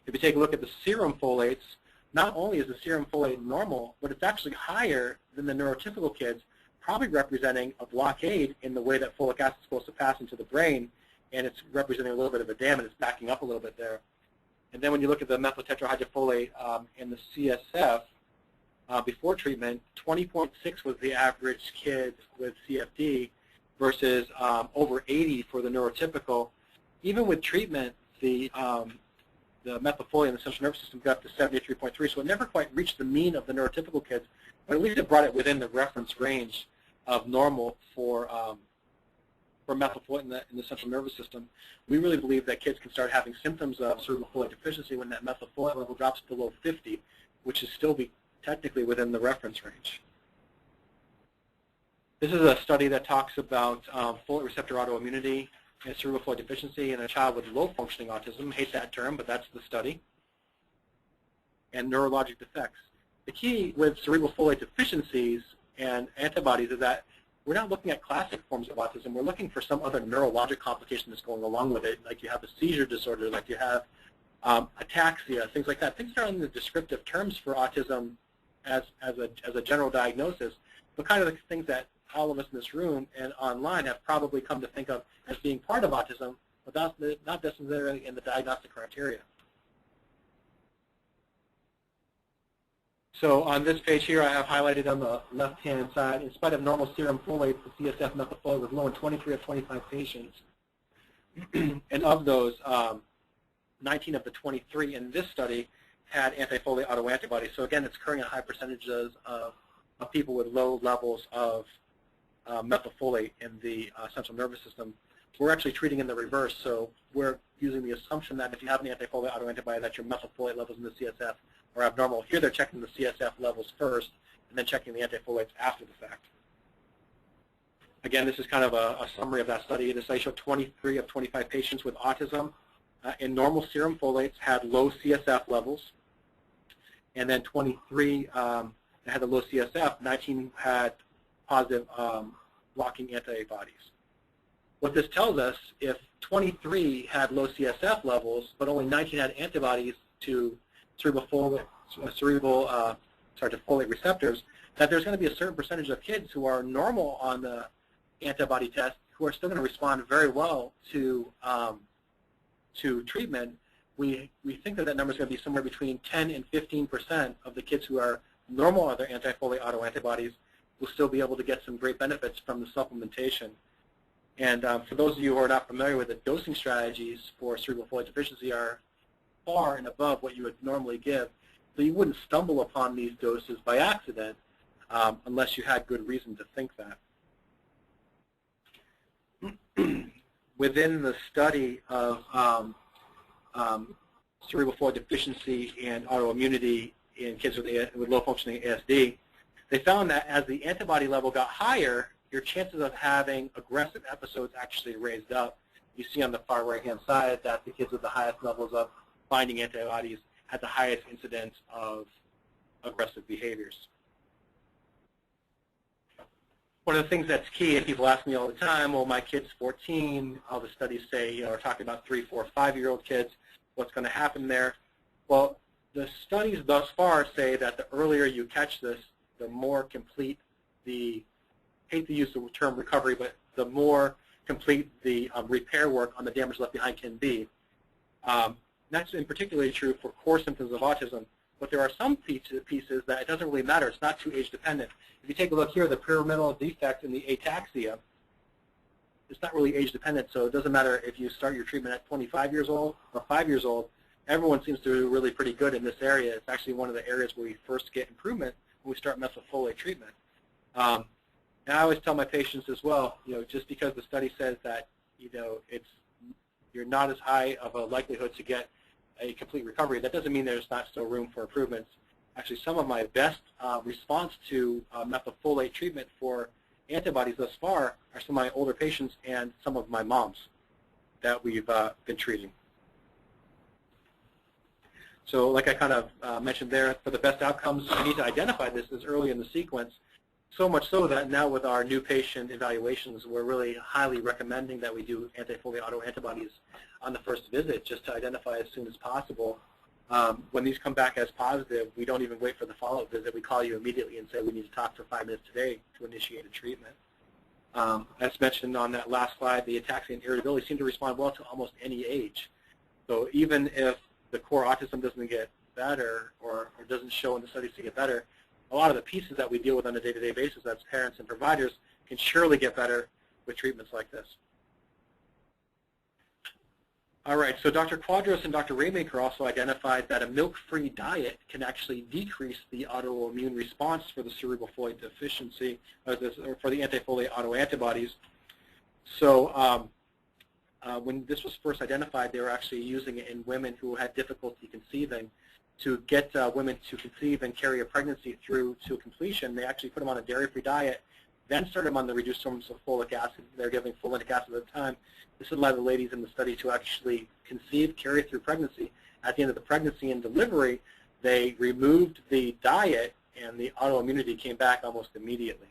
If you take a look at the serum folates, not only is the serum folate normal, but it's actually higher than the neurotypical kids, probably representing a blockade in the way that folic acid is supposed to pass into the brain, and it's representing a little bit of a dam, and it's backing up a little bit there. And then when you look at the methyltetrahydrofolate in the CSF before treatment, 20.6 was the average kid with CFD versus over 80 for the neurotypical. Even with treatment, the methylfolate in the central nervous system got up to 73.3, so it never quite reached the mean of the neurotypical kids, but at least it brought it within the reference range of normal for methylfolate in the central nervous system. We really believe that kids can start having symptoms of cerebral folate deficiency when that methylfolate level drops below 50, which is still technically within the reference range. This is a study that talks about folate receptor autoimmunity and cerebral folate deficiency in a child with low-functioning autism. I hate that term, but that's the study. And neurologic defects. The key with cerebral folate deficiencies and antibodies is that we're not looking at classic forms of autism. We're looking for some other neurologic complication that's going along with it, like you have a seizure disorder, like you have ataxia, things like that. Things that are in the descriptive terms for autism as a general diagnosis, but kind of the things that all of us in this room and online have probably come to think of as being part of autism, but not necessarily in the diagnostic criteria. So on this page here, I have highlighted on the left-hand side, in spite of normal serum folate, the CSF methylfolate was low in 23 of 25 patients. And of those, 19 of the 23 in this study had anti-folate autoantibodies. So again, it's occurring in high percentages of people with low levels of methylfolate in the central nervous system. We're actually treating in the reverse. So we're using the assumption that if you have an anti-folate autoantibody, that your methylfolate levels in the CSF are abnormal. Here they're checking the CSF levels first and then checking the anti-folates after the fact. Again, this is kind of a summary of that study. The study showed 23 of 25 patients with autism in normal serum folates had low CSF levels. And then 23 that had the low CSF, 19 had positive blocking antibodies. What this tells us, if 23 had low CSF levels, but only 19 had antibodies to folate receptors, that there's going to be a certain percentage of kids who are normal on the antibody test who are still going to respond very well to treatment. We think that number is going to be somewhere between 10 and 15% of the kids who are normal on their anti-folate autoantibodies will still be able to get some great benefits from the supplementation. And for those of you who are not familiar with the dosing strategies for cerebral folate deficiency are far and above what you would normally give. So you wouldn't stumble upon these doses by accident unless you had good reason to think that. Within the study of cerebral folate deficiency and autoimmunity in kids with low-functioning ASD, they found that as the antibody level got higher, your chances of having aggressive episodes actually raised up. You see on the far right-hand side that the kids with the highest levels of binding antibodies had the highest incidence of aggressive behaviors. One of the things that's key, and people ask me all the time, well, my kid's 14, all the studies say, are talking about 3-, 4-, 5-year-old kids, what's going to happen there? Well, the studies thus far say that the earlier you catch this, the more complete the, hate to use the term recovery, but the more complete the repair work on the damage left behind can be. That's in particularly true for core symptoms of autism, but there are some pieces that it doesn't really matter. It's not too age dependent. If you take a look here, the pyramidal defect in the ataxia, it's not really age dependent, so it doesn't matter if you start your treatment at 25 years old or 5 years old. Everyone seems to do really pretty good in this area. It's actually one of the areas where we first get improvement when we start methylfolate treatment. And I always tell my patients as well, just because the study says that, you're not as high of a likelihood to get a complete recovery, that doesn't mean there's not still room for improvements. Actually, some of my best response to methylfolate treatment for antibodies thus far are some of my older patients and some of my moms that we've been treating. So like I kind of mentioned there, for the best outcomes, we need to identify this as early in the sequence, so much so that now with our new patient evaluations, we're really highly recommending that we do anti-folate autoantibodies on the first visit just to identify as soon as possible. When these come back as positive, we don't even wait for the follow-up visit. We call you immediately and say we need to talk for 5 minutes today to initiate a treatment. As mentioned on that last slide, the ataxia and irritability seem to respond well to almost any age. So even if the core autism doesn't get better or doesn't show in the studies to get better, a lot of the pieces that we deal with on a day-to-day basis, that's parents and providers, can surely get better with treatments like this. All right, so Dr. Quadros and Dr. Raymaker also identified that a milk-free diet can actually decrease the autoimmune response for the cerebral folate deficiency, or for the anti-folate autoantibodies. So when this was first identified, they were actually using it in women who had difficulty conceiving. To get women to conceive and carry a pregnancy through to completion, they actually put them on a dairy-free diet, then started them on the reduced forms of folic acid. They're giving folinic acid at the time. This allowed the ladies in the study to actually conceive, carry through pregnancy. At the end of the pregnancy and delivery, they removed the diet, and the autoimmunity came back almost immediately.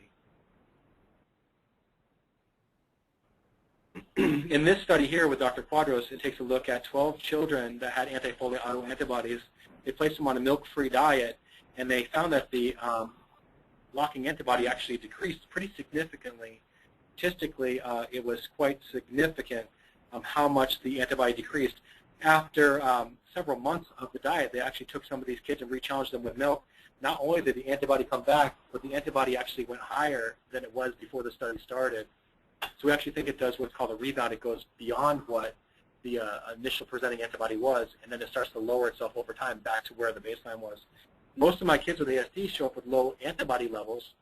In this study here with Dr. Quadros, it takes a look at 12 children that had anti-folate autoantibodies. They placed them on a milk-free diet, and they found that the blocking antibody actually decreased pretty significantly. Statistically, it was quite significant how much the antibody decreased. After several months of the diet, they actually took some of these kids and re-challenged them with milk, and not only did the antibody come back, but the antibody actually went higher than it was before the study started. So we actually think it does what's called a rebound. It goes beyond what the initial presenting antibody was, and then it starts to lower itself over time back to where the baseline was. Most of my kids with ASD show up with low antibody levels.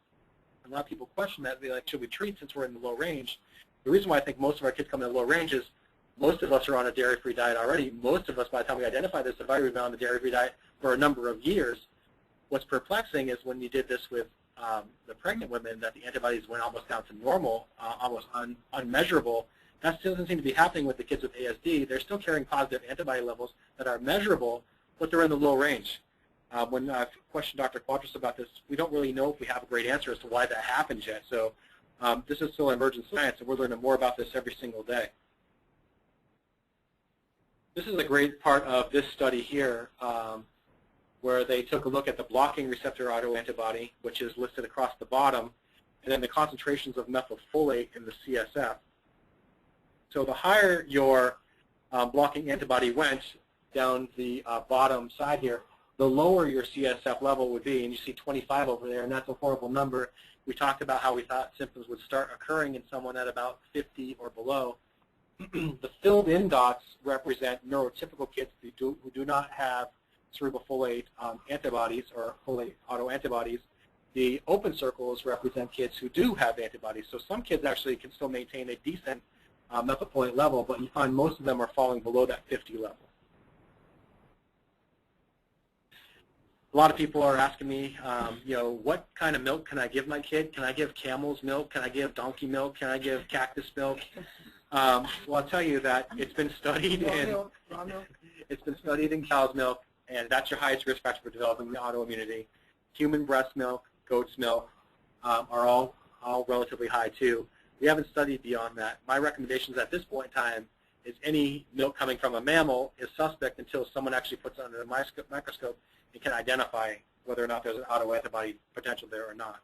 A lot of people question that. They're like, should we treat since we're in the low range? The reason why I think most of our kids come in the low range is most of us are on a dairy-free diet already. Most of us, by the time we identify this, have already been on the dairy-free diet for a number of years. What's perplexing is when you did this with the pregnant women, that the antibodies went almost down to normal, almost unmeasurable. That still doesn't seem to be happening with the kids with ASD. They're still carrying positive antibody levels that are measurable, but they're in the low range. When I've questioned Dr. Quadras about this, we don't really know if we have a great answer as to why that happens yet. So this is still emergent science, and we're learning more about this every single day. This is a great part of this study here, where they took a look at the blocking receptor autoantibody, which is listed across the bottom, and then the concentrations of methylfolate in the CSF. So the higher your blocking antibody went down the bottom side here, the lower your CSF level would be, and you see 25 over there, and that's a horrible number. We talked about how we thought symptoms would start occurring in someone at about 50 or below. The filled-in dots represent neurotypical kids who do not have cerebral folate antibodies or folate autoantibodies. The open circles represent kids who do have antibodies. So some kids actually can still maintain a decent methylfolate level, but you find most of them are falling below that 50 level. A lot of people are asking me, what kind of milk can I give my kid? Can I give camel's milk? Can I give donkey milk? Can I give cactus milk? Well, I'll tell you that it's been studied in cow's milk, and that's your highest risk factor for developing the autoimmunity. Human breast milk, goat's milk are all relatively high too. We haven't studied beyond that. My recommendations at this point in time is any milk coming from a mammal is suspect until someone actually puts it under the microscope and can identify whether or not there's an autoantibody potential there or not.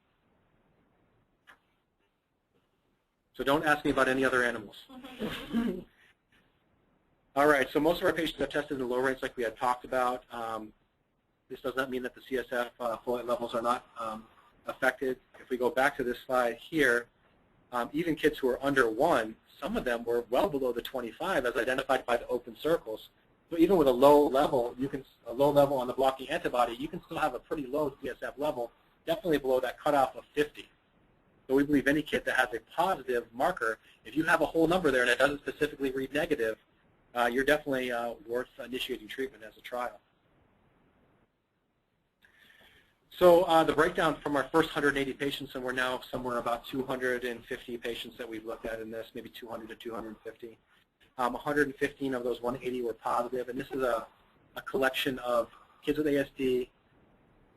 So don't ask me about any other animals. All right, so most of our patients are tested in low rates like we had talked about. This does not mean that the CSF folate levels are not affected. If we go back to this slide here, even kids who are under 1, some of them were well below the 25 as identified by the open circles. So even with a low level, a low level on the blocking antibody, you can still have a pretty low CSF level, definitely below that cutoff of 50. So we believe any kid that has a positive marker, if you have a whole number there and it doesn't specifically read negative, you're definitely worth initiating treatment as a trial. So the breakdown from our first 180 patients, and we're now somewhere about 250 patients that we've looked at in this, maybe 200 to 250. 115 of those 180 were positive, and this is a collection of kids with ASD,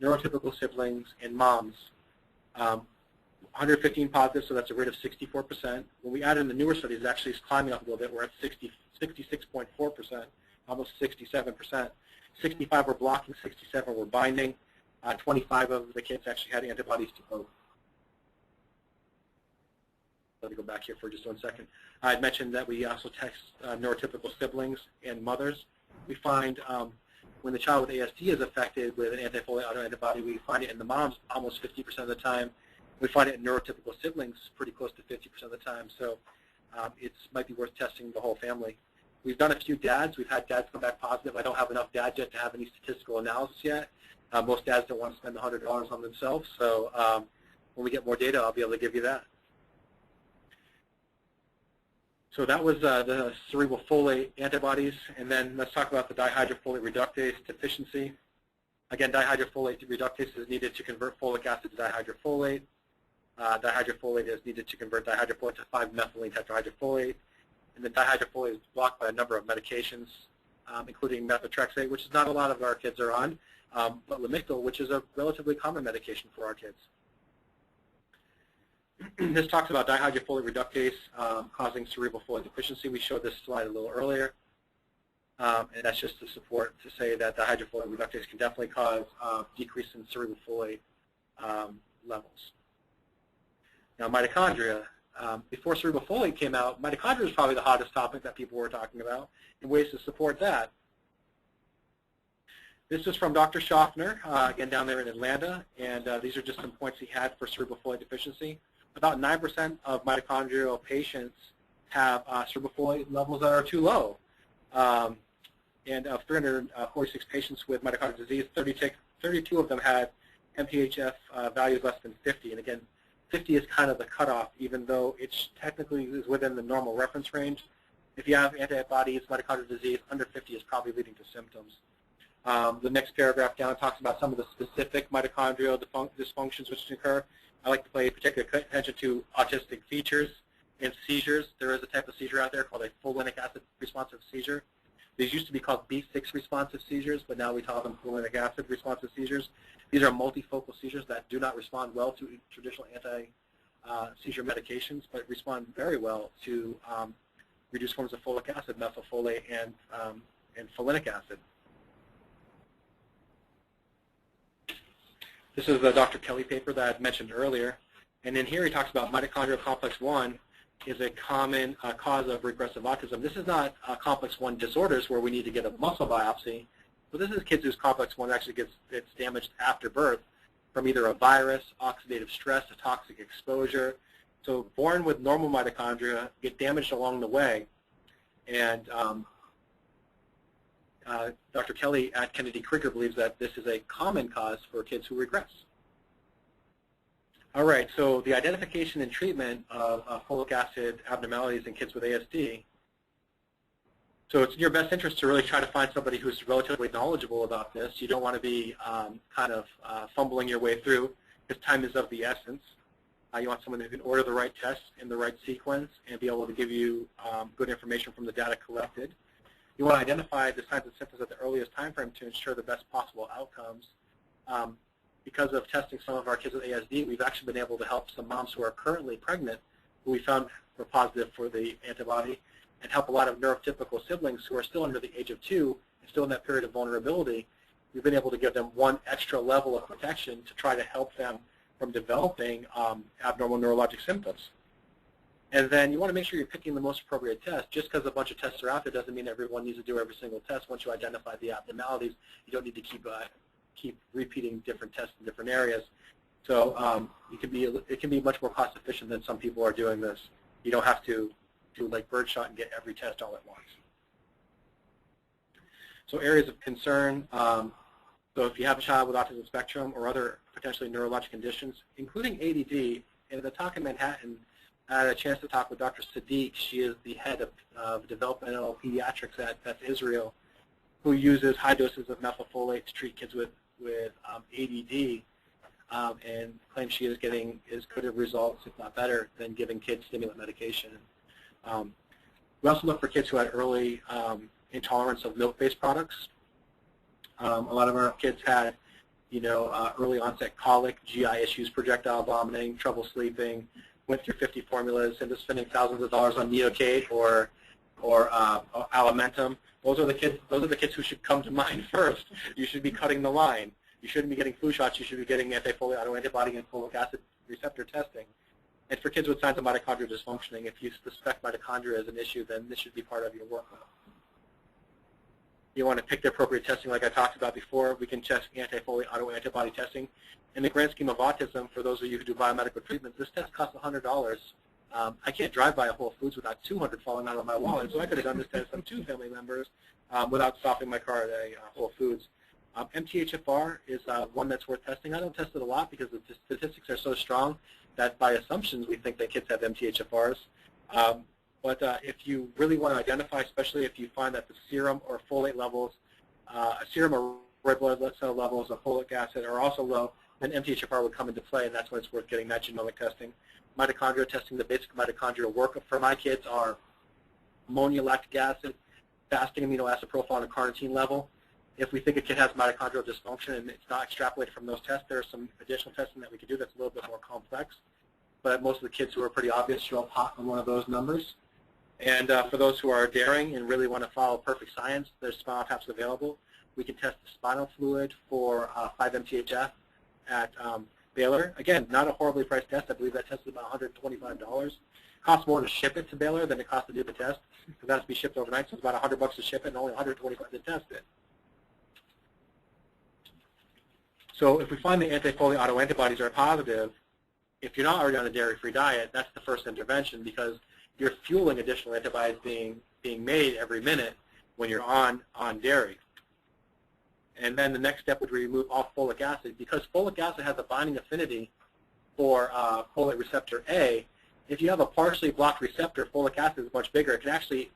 neurotypical siblings, and moms. 115 positive, so that's a rate of 64%. When we add in the newer studies, it actually is climbing up a little bit. We're at 66.4%, almost 67%. 65 were blocking, 67 were binding. 25 of the kids actually had antibodies to both. Let me go back here for just 1 second. I had mentioned that we also test neurotypical siblings and mothers. We find when the child with ASD is affected with an anti-folate autoantibody, we find it in the moms almost 50% of the time. We find it in neurotypical siblings pretty close to 50% of the time. So it might be worth testing the whole family. We've done a few dads. We've had dads come back positive. I don't have enough dads yet to have any statistical analysis yet. Most dads don't want to spend $100 on themselves. So when we get more data, I'll be able to give you that. So that was the cerebral folate antibodies. And then let's talk about the dihydrofolate reductase deficiency. Again, dihydrofolate reductase is needed to convert folic acid to dihydrofolate. Dihydrofolate is needed to convert dihydrofolate to 5-methylene tetrahydrofolate. And then dihydrofolate is blocked by a number of medications, including methotrexate, which is not a lot of our kids are on, but Lamictal, which is a relatively common medication for our kids. This talks about dihydrofolate reductase causing cerebral folate deficiency. We showed this slide a little earlier. And that's just to say that dihydrofolate reductase can definitely cause decrease in cerebral folate levels. Now, mitochondria. Before cerebral folate came out, mitochondria was probably the hottest topic that people were talking about and ways to support that. This is from Dr. Schaffner, again down there in Atlanta, and these are just some points he had for cerebral folate deficiency. About 9% of mitochondrial patients have cerebral folate levels that are too low. And of 346 patients with mitochondrial disease, 32 of them had MTHF values less than 50. And again, 50 is kind of the cutoff, even though it technically is within the normal reference range. If you have antibodies, mitochondrial disease, under 50 is probably leading to symptoms. The next paragraph down talks about some of the specific mitochondrial dysfunctions which occur. I like to pay particular attention to autistic features and seizures. There is a type of seizure out there called a folinic acid responsive seizure. These used to be called B6 responsive seizures, but now we call them folinic acid responsive seizures. These are multifocal seizures that do not respond well to traditional anti-seizure medications, but respond very well to reduced forms of folic acid, methylfolate, and folinic acid. This is the Dr. Kelly paper that I mentioned earlier. And in here he talks about mitochondrial complex 1 is a common cause of regressive autism. This is not complex 1 disorders where we need to get a muscle biopsy, but this is kids whose complex 1 actually gets damaged after birth from either a virus, oxidative stress, a toxic exposure. So born with normal mitochondria get damaged along the way. And Dr. Kelly at Kennedy Krieger believes that this is a common cause for kids who regress. All right, so the identification and treatment of folic acid abnormalities in kids with ASD. So it's in your best interest to really try to find somebody who's relatively knowledgeable about this. You don't want to be kind of fumbling your way through, because time is of the essence. You want someone who can order the right tests in the right sequence and be able to give you good information from the data collected. You want to identify the signs and symptoms at the earliest time frame to ensure the best possible outcomes. Because of testing some of our kids with ASD, we've actually been able to help some moms who are currently pregnant, who we found were positive for the antibody, and help a lot of neurotypical siblings who are still under the age of 2 and still in that period of vulnerability. We've been able to give them one extra level of protection to try to help them from developing abnormal neurologic symptoms. And then you want to make sure you're picking the most appropriate test. Just because a bunch of tests are out there doesn't mean everyone needs to do every single test. Once you identify the abnormalities, you don't need to keep repeating different tests in different areas. So it can be much more cost efficient than some people are doing this. You don't have to do like birdshot and get every test all at once. So areas of concern. So if you have a child with autism spectrum or other potentially neurologic conditions, including ADD, in the talk in Manhattan, I had a chance to talk with Dr. Sadiq. She is the head of developmental pediatrics at Israel, who uses high doses of methylfolate to treat kids with ADD, and claims she is getting as good of results, if not better, than giving kids stimulant medication. We also look for kids who had early intolerance of milk-based products. A lot of our kids had, early onset colic, GI issues, projectile vomiting, trouble sleeping, went through 50 formulas, and just spending thousands of dollars on Neocate or Alimentum. Those are the kids who should come to mind first. You should be cutting the line. You shouldn't be getting flu shots. You should be getting anti-folate autoantibody and folic acid receptor testing. And for kids with signs of mitochondrial dysfunctioning, if you suspect mitochondria as an issue, then this should be part of your workup. You want to pick the appropriate testing like I talked about before. We can test anti-folate autoantibody testing. In the grand scheme of autism, for those of you who do biomedical treatments, this test costs $100. I can't drive by a Whole Foods without $200 falling out of my wallet, so I could have done this test on 2 family members without stopping my car at a Whole Foods. MTHFR is one that's worth testing. I don't test it a lot because the statistics are so strong that by assumptions we think that kids have MTHFRs. But if you really want to identify, especially if you find that the serum or folate levels, serum or red blood cell levels of folic acid are also low, then MTHFR would come into play, and that's when it's worth getting that genomic testing. Mitochondrial testing, the basic mitochondrial workup for my kids are ammonia, lactic acid, fasting amino acid profile, and a carnitine level. If we think a kid has mitochondrial dysfunction and it's not extrapolated from those tests, there are some additional testing that we can do that's a little bit more complex. But most of the kids who are pretty obvious show up hot on one of those numbers. And for those who are daring and really want to follow perfect science, there's spinal taps available. We can test the spinal fluid for 5-MTHF at Baylor. Again, not a horribly priced test. I believe that test is about $125. It costs more to ship it to Baylor than it costs to do the test, because that has to be shipped overnight, so it's about $100 to ship it and only $125 to test it. So if we find the anti-folate autoantibodies are positive, if you're not already on a dairy-free diet, that's the first intervention because you're fueling additional antibodies being made every minute when you're on dairy. And then the next step would be remove all folic acid. Because folic acid has a binding affinity for folate receptor A, if you have a partially blocked receptor, folic acid is much bigger. It can actually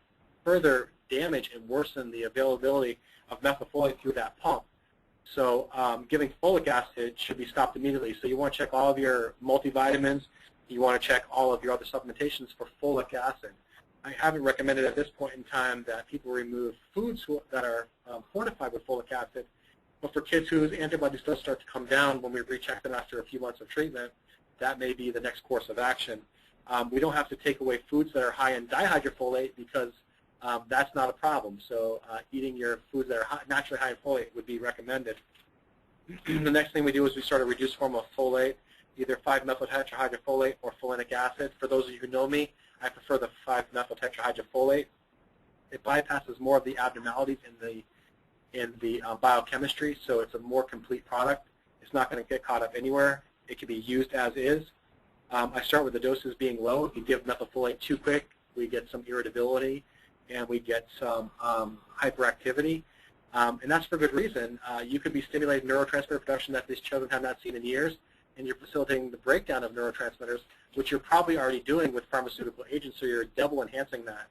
further damage and worsen the availability of methylfolate through that pump. So giving folic acid should be stopped immediately. So you want to check all of your multivitamins. You want to check all of your other supplementations for folic acid. I haven't recommended at this point in time that people remove foods that are fortified with folic acid. But for kids whose antibodies does start to come down when we recheck them after a few months of treatment, that may be the next course of action. We don't have to take away foods that are high in dihydrofolate because that's not a problem. So eating your foods that are naturally high in folate would be recommended. The next thing we do is we start a reduced form of folate, either 5-methyltetrahydrofolate or folinic acid. For those of you who know me, I prefer the 5-methyltetrahydrofolate. It bypasses more of the abnormalities in the biochemistry, so it's a more complete product. It's not going to get caught up anywhere. It can be used as is. I start with the doses being low. If you give methylfolate too quick, we get some irritability and we get some hyperactivity. And that's for good reason. You could be stimulating neurotransmitter production that these children have not seen in years, and you're facilitating the breakdown of neurotransmitters, which you're probably already doing with pharmaceutical agents, so you're double enhancing that.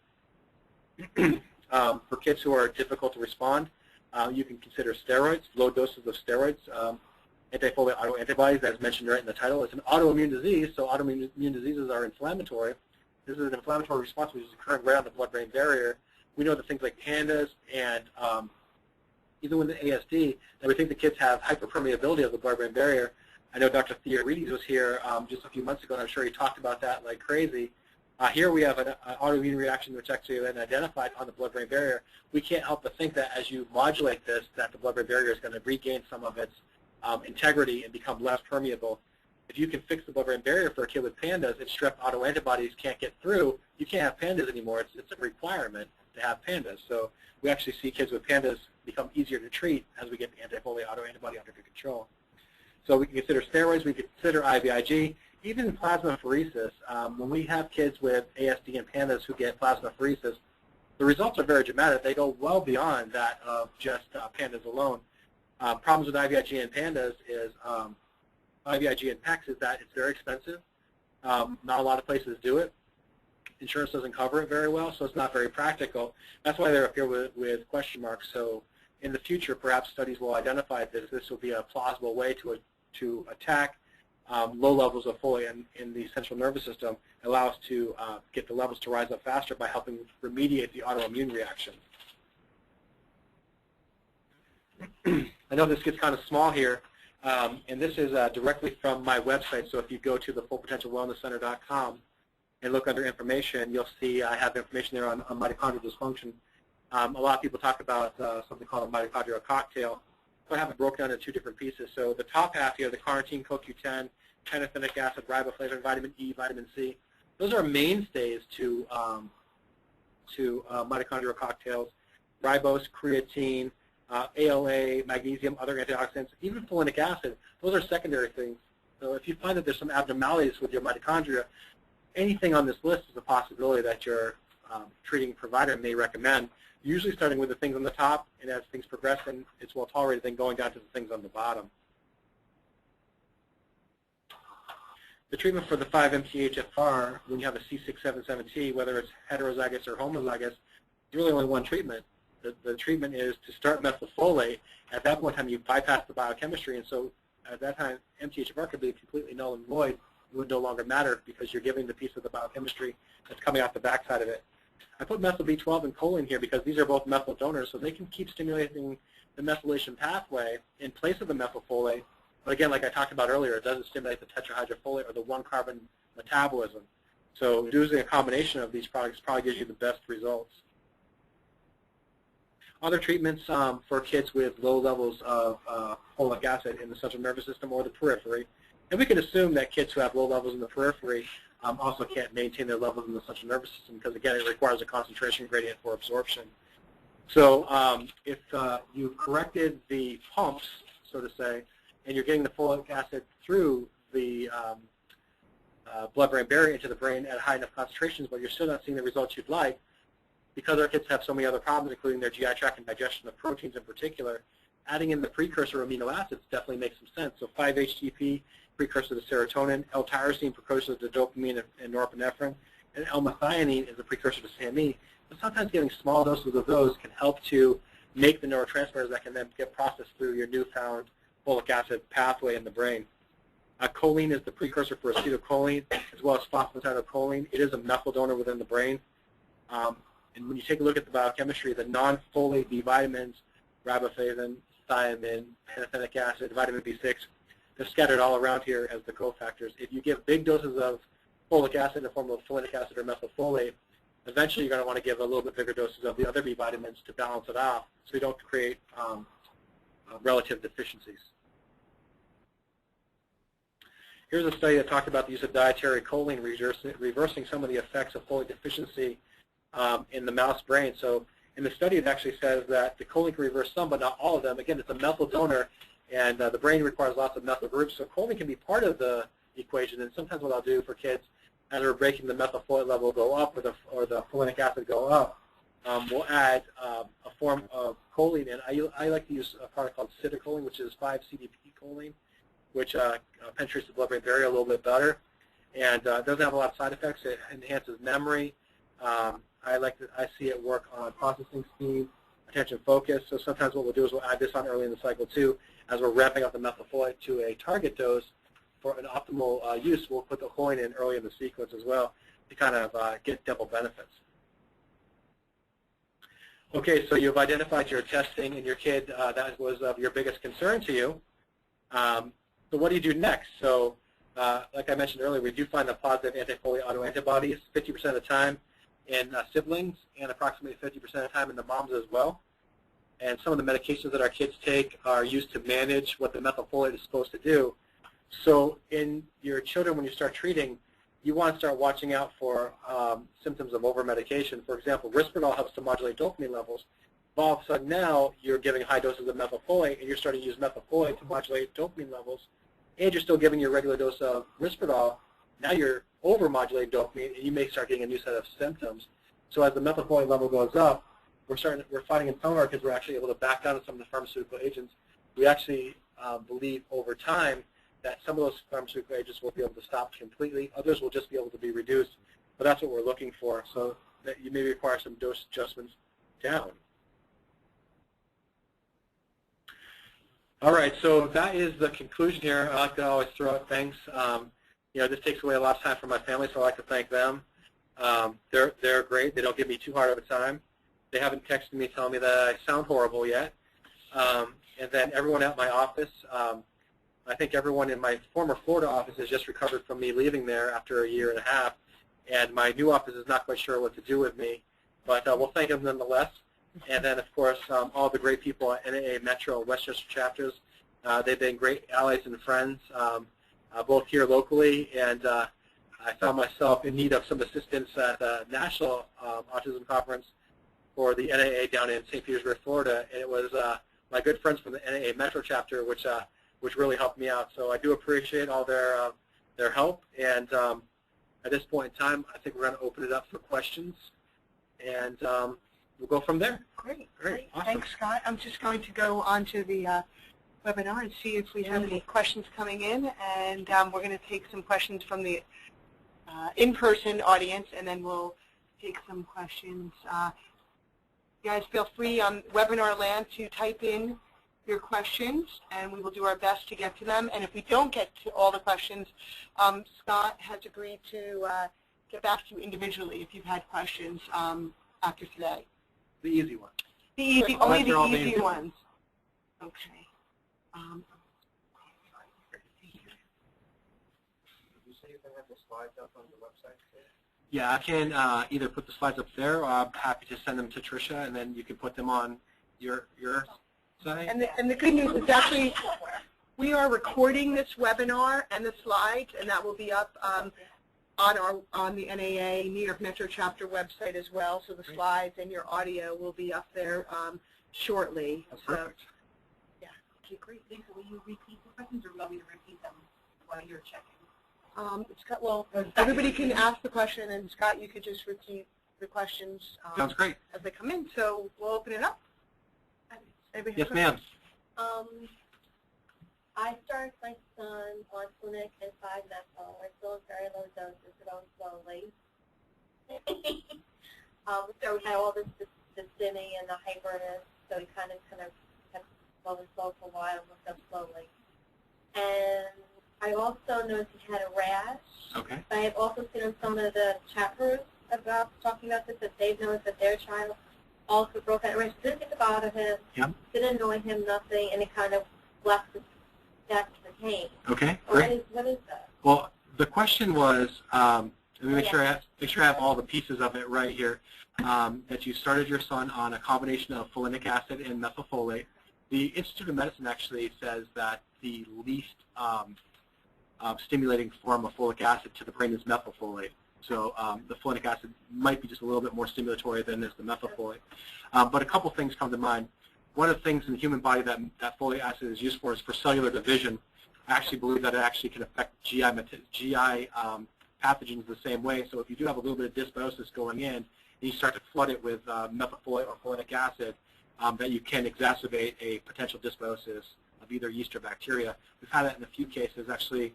For kids who are difficult to respond, you can consider steroids, low doses of steroids. Anti-folate autoantibodies, as mentioned right in the title, it's an autoimmune disease, so autoimmune diseases are inflammatory. This is an inflammatory response which is occurring right on the blood-brain barrier. We know that things like PANDAS and even with the ASD, that we think the kids have hyperpermeability of the blood-brain barrier. I know Dr. Theorides was here just a few months ago, and I'm sure he talked about that like crazy. Here we have an autoimmune reaction which actually has been identified on the blood-brain barrier. We can't help but think that as you modulate this, that the blood-brain barrier is going to regain some of its integrity and become less permeable. If you can fix the blood-brain barrier for a kid with PANDAS, if strep autoantibodies can't get through, you can't have PANDAS anymore. It's a requirement to have PANDAS. So we actually see kids with PANDAS become easier to treat as we get the anti-folate autoantibody under control. So we can consider steroids, we can consider IVIG, even plasmapheresis. When we have kids with ASD and PANDAS who get plasmapheresis, the results are very dramatic. They go well beyond that of just PANDAS alone. Problems with IVIG and PANDAS is IVIG and PEX is that it's very expensive. Not a lot of places do it. Insurance doesn't cover it very well, so it's not very practical. That's why they're up here with question marks. So in the future, perhaps studies will identify this. This will be a plausible way to attack low levels of folate in the central nervous system, allow us to get the levels to rise up faster by helping remediate the autoimmune reaction. I know this gets kind of small here, and this is directly from my website. So if you go to the fullpotentialwellnesscenter.com and look under information, you'll see I have information there on mitochondrial dysfunction. A lot of people talk about something called a mitochondrial cocktail. So I have it broken down into two different pieces. So the top half here, the carnitine, CoQ10, pantothenic acid, riboflavin, vitamin E, vitamin C, those are mainstays to mitochondrial cocktails. Ribose, creatine, ALA, magnesium, other antioxidants, even folinic acid, those are secondary things. So if you find that there's some abnormalities with your mitochondria, anything on this list is a possibility that your treating provider may recommend, usually starting with the things on the top, and as things progress and it's well tolerated, then going down to the things on the bottom. The treatment for the 5-MTHFR, when you have a C677T, whether it's heterozygous or homozygous, there's really only one treatment. The treatment is to start methylfolate. At that point in time, you bypass the biochemistry, and so at that time, MTHFR could be completely null and void. It would no longer matter because you're giving the piece of the biochemistry that's coming out the backside of it. I put methyl B12 and choline here because these are both methyl donors, so they can keep stimulating the methylation pathway in place of the methylfolate. But again, like I talked about earlier, it doesn't stimulate the tetrahydrofolate or the one-carbon metabolism. So using a combination of these products probably gives you the best results. Other treatments for kids with low levels of folic acid in the central nervous system or the periphery. And we can assume that kids who have low levels in the periphery also can't maintain their levels in the central nervous system because, again, it requires a concentration gradient for absorption. So if you've corrected the pumps, so to say, and you're getting the folic acid through the blood-brain barrier into the brain at high enough concentrations, but you're still not seeing the results you'd like, because our kids have so many other problems, including their GI tract and digestion of proteins in particular, adding in the precursor amino acids definitely makes some sense. So 5-HTP, precursor to serotonin, L-tyrosine, precursor to dopamine and norepinephrine, and L-methionine is a precursor to SAMe. But sometimes getting small doses of those can help to make the neurotransmitters that can then get processed through your newfound folic acid pathway in the brain. Choline is the precursor for acetylcholine, as well as phosphatidylcholine. It is a methyl donor within the brain. And when you take a look at the biochemistry, the non-folate B vitamins, riboflavin, thiamine, pantothenic acid, vitamin B6, they're scattered all around here as the cofactors. If you give big doses of folic acid in the form of folinic acid or methylfolate, eventually you're going to want to give a little bit bigger doses of the other B vitamins to balance it out so you don't create relative deficiencies. Here's a study that talked about the use of dietary choline reversing some of the effects of folate deficiency in the mouse brain. So in the study, it actually says that the choline can reverse some, but not all of them. Again, it's a methyl donor, and the brain requires lots of methyl groups, so choline can be part of the equation. And sometimes what I'll do for kids, as we're breaking the methylfolate level go up or the folinic acid go up, we'll add a form of choline. And I like to use a product called citicoline, which is 5-CDP choline, which penetrates the blood-brain barrier a little bit better, and doesn't have a lot of side effects. It enhances memory. I see it work on processing speed, attention focus. So sometimes what we'll do is we'll add this on early in the cycle too. As we're ramping up the methylfolate to a target dose for an optimal use, we'll put the choline in early in the sequence as well to kind of get double benefits. Okay, so you've identified your testing in your kid that was of your biggest concern to you. So what do you do next? So like I mentioned earlier, we do find the positive anti-folate autoantibodies 50% of the time in siblings and approximately 50% of the time in the moms as well. And some of the medications that our kids take are used to manage what the methylfolate is supposed to do. So in your children, when you start treating, you want to start watching out for symptoms of over-medication. For example, Risperdal helps to modulate dopamine levels. All of a sudden now, you're giving high doses of methylfolate, and you're starting to use methylfolate to modulate dopamine levels, and you're still giving your regular dose of Risperdal. Now you're over-modulating dopamine, and you may start getting a new set of symptoms. So as the methylfolate level goes up, we're finding in some of our kids we're actually able to back down on some of the pharmaceutical agents. We actually believe over time that some of those pharmaceutical agents will be able to stop completely. Others will just be able to be reduced. But that's what we're looking for, so that you may require some dose adjustments down. All right, so that is the conclusion here. I like to always throw out things. This takes away a lot of time from my family, so I like to thank them. They're great. They don't give me too hard of a time. They haven't texted me telling me that I sound horrible yet. And then everyone at my office, I think everyone in my former Florida office has just recovered from me leaving there after a year and a half, and my new office is not quite sure what to do with me, but we'll thank them nonetheless. And then, of course, all the great people at NAA Metro Westchester chapters. They've been great allies and friends, both here locally, and I found myself in need of some assistance at the National Autism Conference for the NAA down in St. Petersburg, Florida, and it was my good friends from the NAA Metro chapter which really helped me out. So I do appreciate all their help, and at this point in time, I think we're going to open it up for questions, and we'll go from there. Great. Awesome. Thanks, Scott. I'm just going to go on to the webinar and see if we have any questions coming in, and we're going to take some questions from the in-person audience, and then we'll take some questions. You guys feel free on webinar land to type in your questions, and we will do our best to get to them. And if we don't get to all the questions, Scott has agreed to get back to you individually if you've had questions after today. The easy one. Only the easy ones. Okay. Yeah, I can either put the slides up there, or I'm happy to send them to Tricia, and then you can put them on your site. And the good news is actually we are recording this webinar and the slides, and that will be up on the NAA New York Metro Chapter website as well. So the slides and your audio will be up there shortly. That's perfect. Yeah, Okay, great. Lisa, will you repeat the questions, or will you want me to repeat them while you're checking? Scott, well, everybody can ask the question, and Scott, you could just repeat the questions. Sounds great. As they come in. So we'll open it up. Yes, ma'am. I started my son on clinic and 5-methyl. We're still at very low doses, but on slowly. So we had all the stimming and the hyperness, so we kind of kept slow for a while, looked up slowly. And I also noticed he had a rash. Okay. I have also seen on some of the chat groups about talking about this, that they've noticed that their child also broke out a rash. Didn't get to bother him, didn't annoy him, nothing, and it kind of left the that's the pain. Okay, great. What is that? Well, the question was, let me make sure I have all the pieces of it right here. That you started your son on a combination of folinic acid and methylfolate. The Institute of Medicine actually says that the least stimulating form of folic acid to the brain is methylfolate. So the folinic acid might be just a little bit more stimulatory than is the methylfolate. But a couple things come to mind. One of the things in the human body that folic acid is used for is for cellular division. I actually believe that it actually can affect GI pathogens the same way. So if you do have a little bit of dysbiosis going in, and you start to flood it with methylfolate or folinic acid, that you can exacerbate a potential dysbiosis of either yeast or bacteria. We've had that in a few cases. Actually,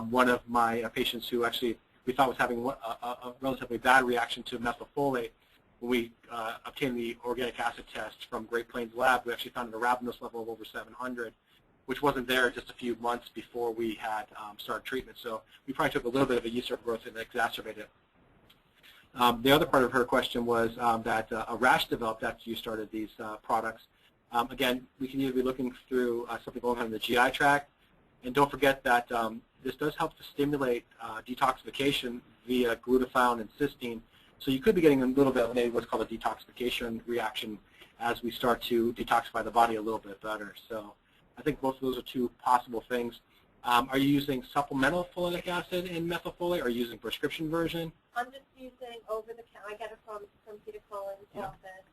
one of my patients who actually we thought was having a relatively bad reaction to methylfolate, when we obtained the organic acid test from Great Plains Lab, we actually found an arabinose level of over 700, which wasn't there just a few months before we had started treatment. So we probably took a little bit of a yeast overgrowth and exacerbated it. The other part of her question was that a rash developed after you started these products. Again, we can either be looking through something going on in the GI tract, and don't forget that this does help to stimulate detoxification via glutathione and cysteine. So you could be getting a little bit of maybe what's called a detoxification reaction as we start to detoxify the body a little bit better. So I think both of those are two possible things. Are you using supplemental folinic acid in methylfolate, or are you using prescription version? I'm just using over-the-counter. I get it from Peter Cullen's office,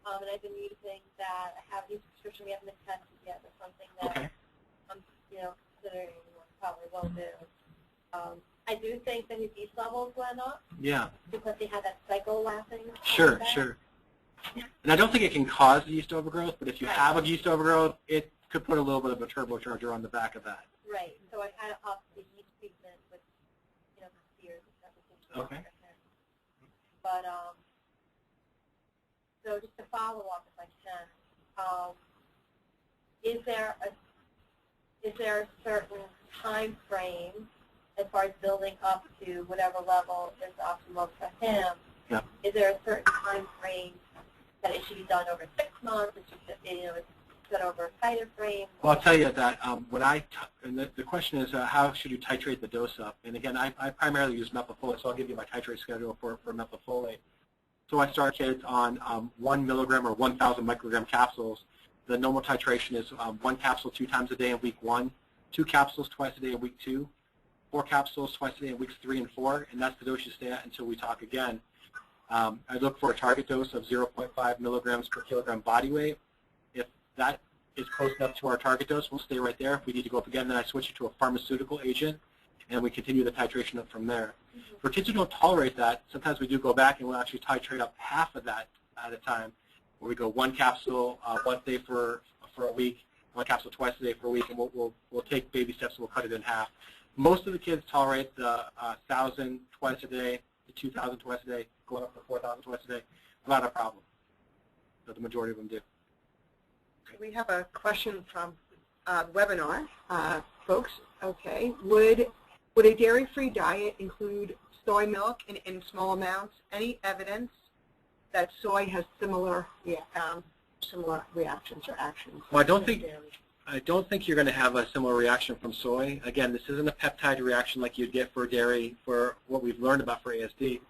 and I've been using that. I haven't used prescription. We haven't been tested yet, but something that I'm, considering probably will do. I do think that his yeast levels went up. Yeah. Because he had that cycle laughing. Sure, sure. And I don't think it can cause yeast overgrowth, but if you have a yeast overgrowth, it could put a little bit of a turbocharger on the back of that. Right. So I kind of upped the yeast treatment with, fears and stuff. Okay. But so just to follow up, if I can, is there a certain time frame as far as building up to whatever level is optimal for him? Yeah. Is there a certain time frame that it should be done over 6 months? It should, it's done over a tighter frame? Well, I'll tell you that and the question is how should you titrate the dose up? And again, I primarily use methylfolate, so I'll give you my titrate schedule for methylfolate. So I start kids on 1 milligram or 1,000 microgram capsules. The normal titration is 1 capsule 2 times a day in week 1, 2 capsules twice a day in week 2, 4 capsules twice a day in weeks 3 and 4, and that's the dose you stay at until we talk again. I look for a target dose of 0.5 milligrams per kilogram body weight. If that is close enough to our target dose, we'll stay right there. If we need to go up again, then I switch it to a pharmaceutical agent, and we continue the titration up from there. For kids who don't tolerate that, sometimes we do go back and we'll actually titrate up half of that at a time, where we go 1 capsule once a day for a week, 1 capsule twice a day for a week, and we'll take baby steps and we'll cut it in half. Most of the kids tolerate the 1,000 twice a day, the 2,000 twice a day, going up to 4,000 twice a day, not a problem. But the majority of them do. We have a question from the webinar, folks. Okay, would a dairy-free diet include soy milk in small amounts? Any evidence that soy has similar reactions or actions? Well, I don't think you're going to have a similar reaction from soy. Again, this isn't a peptide reaction like you'd get for dairy for what we've learned about for ASD.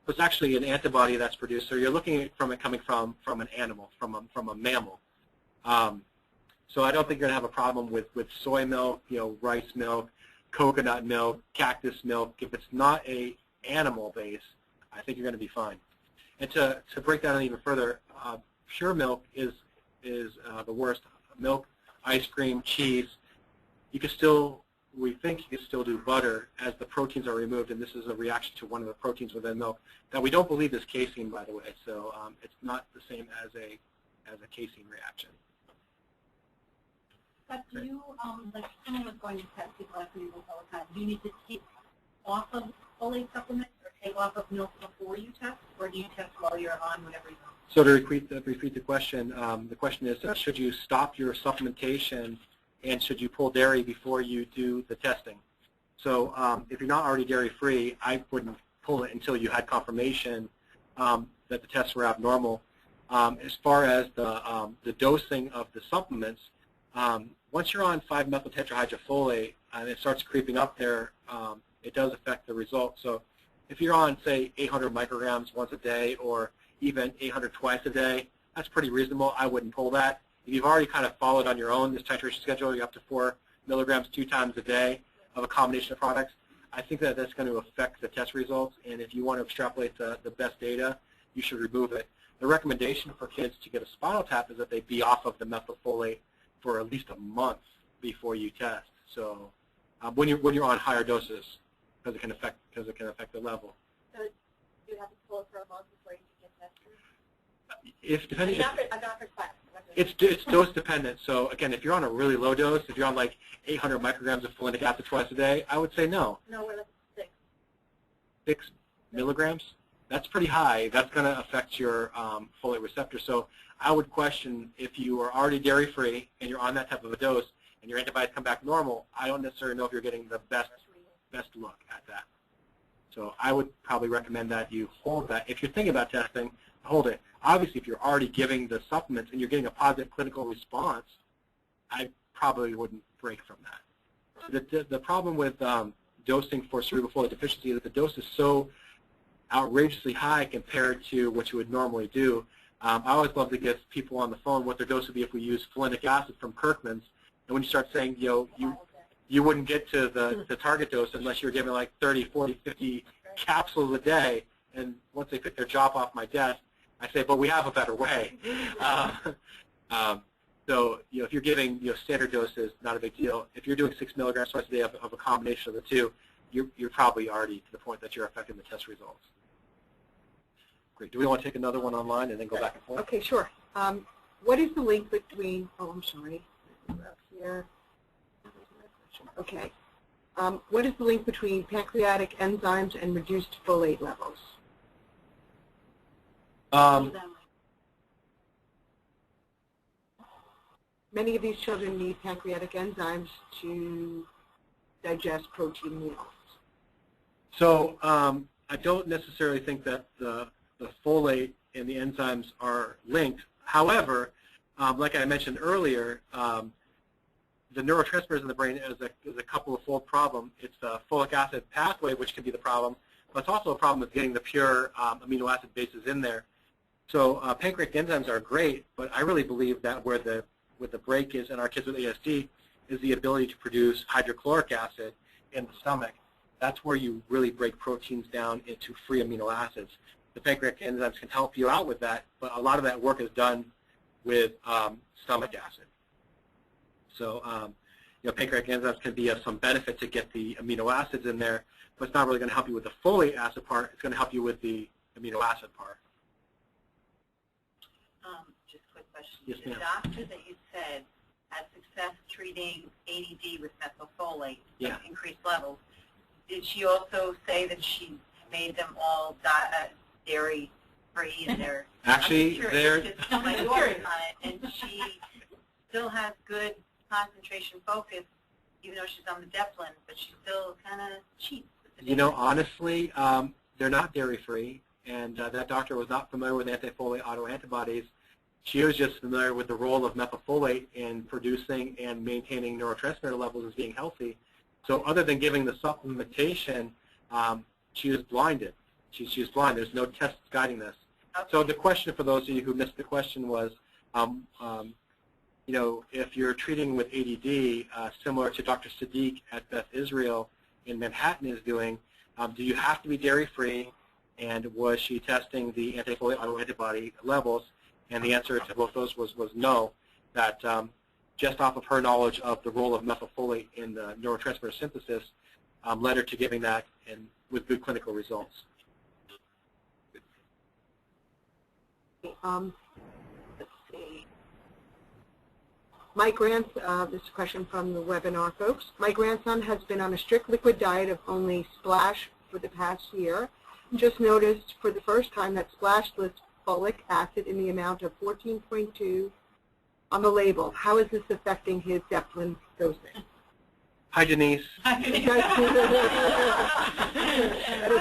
It's actually an antibody that's produced. So you're looking at it coming from an animal, from a mammal. So I don't think you're going to have a problem with soy milk, rice milk, coconut milk, cactus milk. If it's not a animal base, I think you're going to be fine. And to break that down even further, pure milk is the worst. Milk ice cream, cheese, you can still, we think you can still do butter as the proteins are removed, and this is a reaction to one of the proteins within milk that we don't believe is casein, by the way. So it's not the same as a casein reaction. But do you, like someone was going to test people after you all the time, do you need to take off of folate supplements or take off of milk before you test, or do you test while you're on whatever you want? So to repeat the question is, should you stop your supplementation and should you pull dairy before you do the testing? So if you're not already dairy-free, I wouldn't pull it until you had confirmation that the tests were abnormal. As far as the dosing of the supplements, once you're on 5-methyl tetrahydrofolate and it starts creeping up there, it does affect the result. So if you're on, say, 800 micrograms once a day or even 800 twice a day, that's pretty reasonable. I wouldn't pull that. If you've already kind of followed on your own this titration schedule, you're up to 4 milligrams 2 times a day of a combination of products, I think that that's going to affect the test results. And if you want to extrapolate the best data, you should remove it. The recommendation for kids to get a spinal tap is that they be off of the methylfolate for at least a month before you test. So when you're on higher doses, because it can affect the level. So you have to pull it for a month before you can get tested? If depending, I'm not for class. it's dose dependent. So again, if you're on a really low dose, if you're on like 800 micrograms of folinic acid twice a day, I would say no. No, we're like 6. 6 milligrams? That's pretty high. That's going to affect your folate receptor. So I would question if you are already dairy-free and you're on that type of a dose and your antibodies come back normal, I don't necessarily know if you're getting the best look at that. So I would probably recommend that you hold that. If you're thinking about testing, hold it. Obviously, if you're already giving the supplements and you're getting a positive clinical response, I probably wouldn't break from that. The problem with dosing for cerebral folate deficiency is that the dose is so outrageously high compared to what you would normally do. I always love to give people on the phone what their dose would be if we use folinic acid from Kirkman's. And when you start saying, you wouldn't get to the target dose unless you're giving like 30, 40, 50 capsules a day. And once they pick their job off my desk, I say, but we have a better way. So if you're giving standard doses, not a big deal. If you're doing 6 milligrams twice a day of a combination of the two, you're probably already to the point that you're affecting the test results. Great. Do we want to take another one online and then go back and forth? Okay, sure. What is the link between, I'm sorry, here. Okay. What is the link between pancreatic enzymes and reduced folate levels? Many of these children need pancreatic enzymes to digest protein meals. So I don't necessarily think that the folate and the enzymes are linked. However, like I mentioned earlier, the neurotransmitters in the brain is a couple of fold problem. It's the folic acid pathway, which can be the problem, but it's also a problem with getting the pure amino acid bases in there. So pancreatic enzymes are great, but I really believe that where the break is in our kids with ASD is the ability to produce hydrochloric acid in the stomach. That's where you really break proteins down into free amino acids. The pancreatic enzymes can help you out with that, but a lot of that work is done with stomach acid. So pancreatic enzymes can be of some benefit to get the amino acids in there, but it's not really going to help you with the folate acid part. It's going to help you with the amino acid part. Just a quick question. Yes, the doctor that you said had success treating ADD with methylfolate, yeah, increased levels. Did she also say that she made them all dairy-free? Actually, they're my daughter's on it, and she still has good concentration focus, even though she's on the Deplin, but she still kind of cheats. Honestly, they're not dairy-free, and that doctor was not familiar with anti-folate autoantibodies. She was just familiar with the role of methylfolate in producing and maintaining neurotransmitter levels as being healthy. So other than giving the supplementation, she was blinded. She was blind. There's no tests guiding this. Okay. So the question for those of you who missed the question was, if you're treating with ADD, similar to Dr. Sadiq at Beth Israel in Manhattan is doing, do you have to be dairy-free, and was she testing the anti-folate autoantibody levels? And the answer to both those was no, that just off of her knowledge of the role of methylfolate in the neurotransmitter synthesis, led her to giving that and with good clinical results. Let's see. My grandson, this is a question from the webinar folks. My grandson has been on a strict liquid diet of only Splash for the past year. Just noticed for the first time that Splash lists folic acid in the amount of 14.2 on the label. How is this affecting his Zeppelin dosing? Hi, Denise. Hi,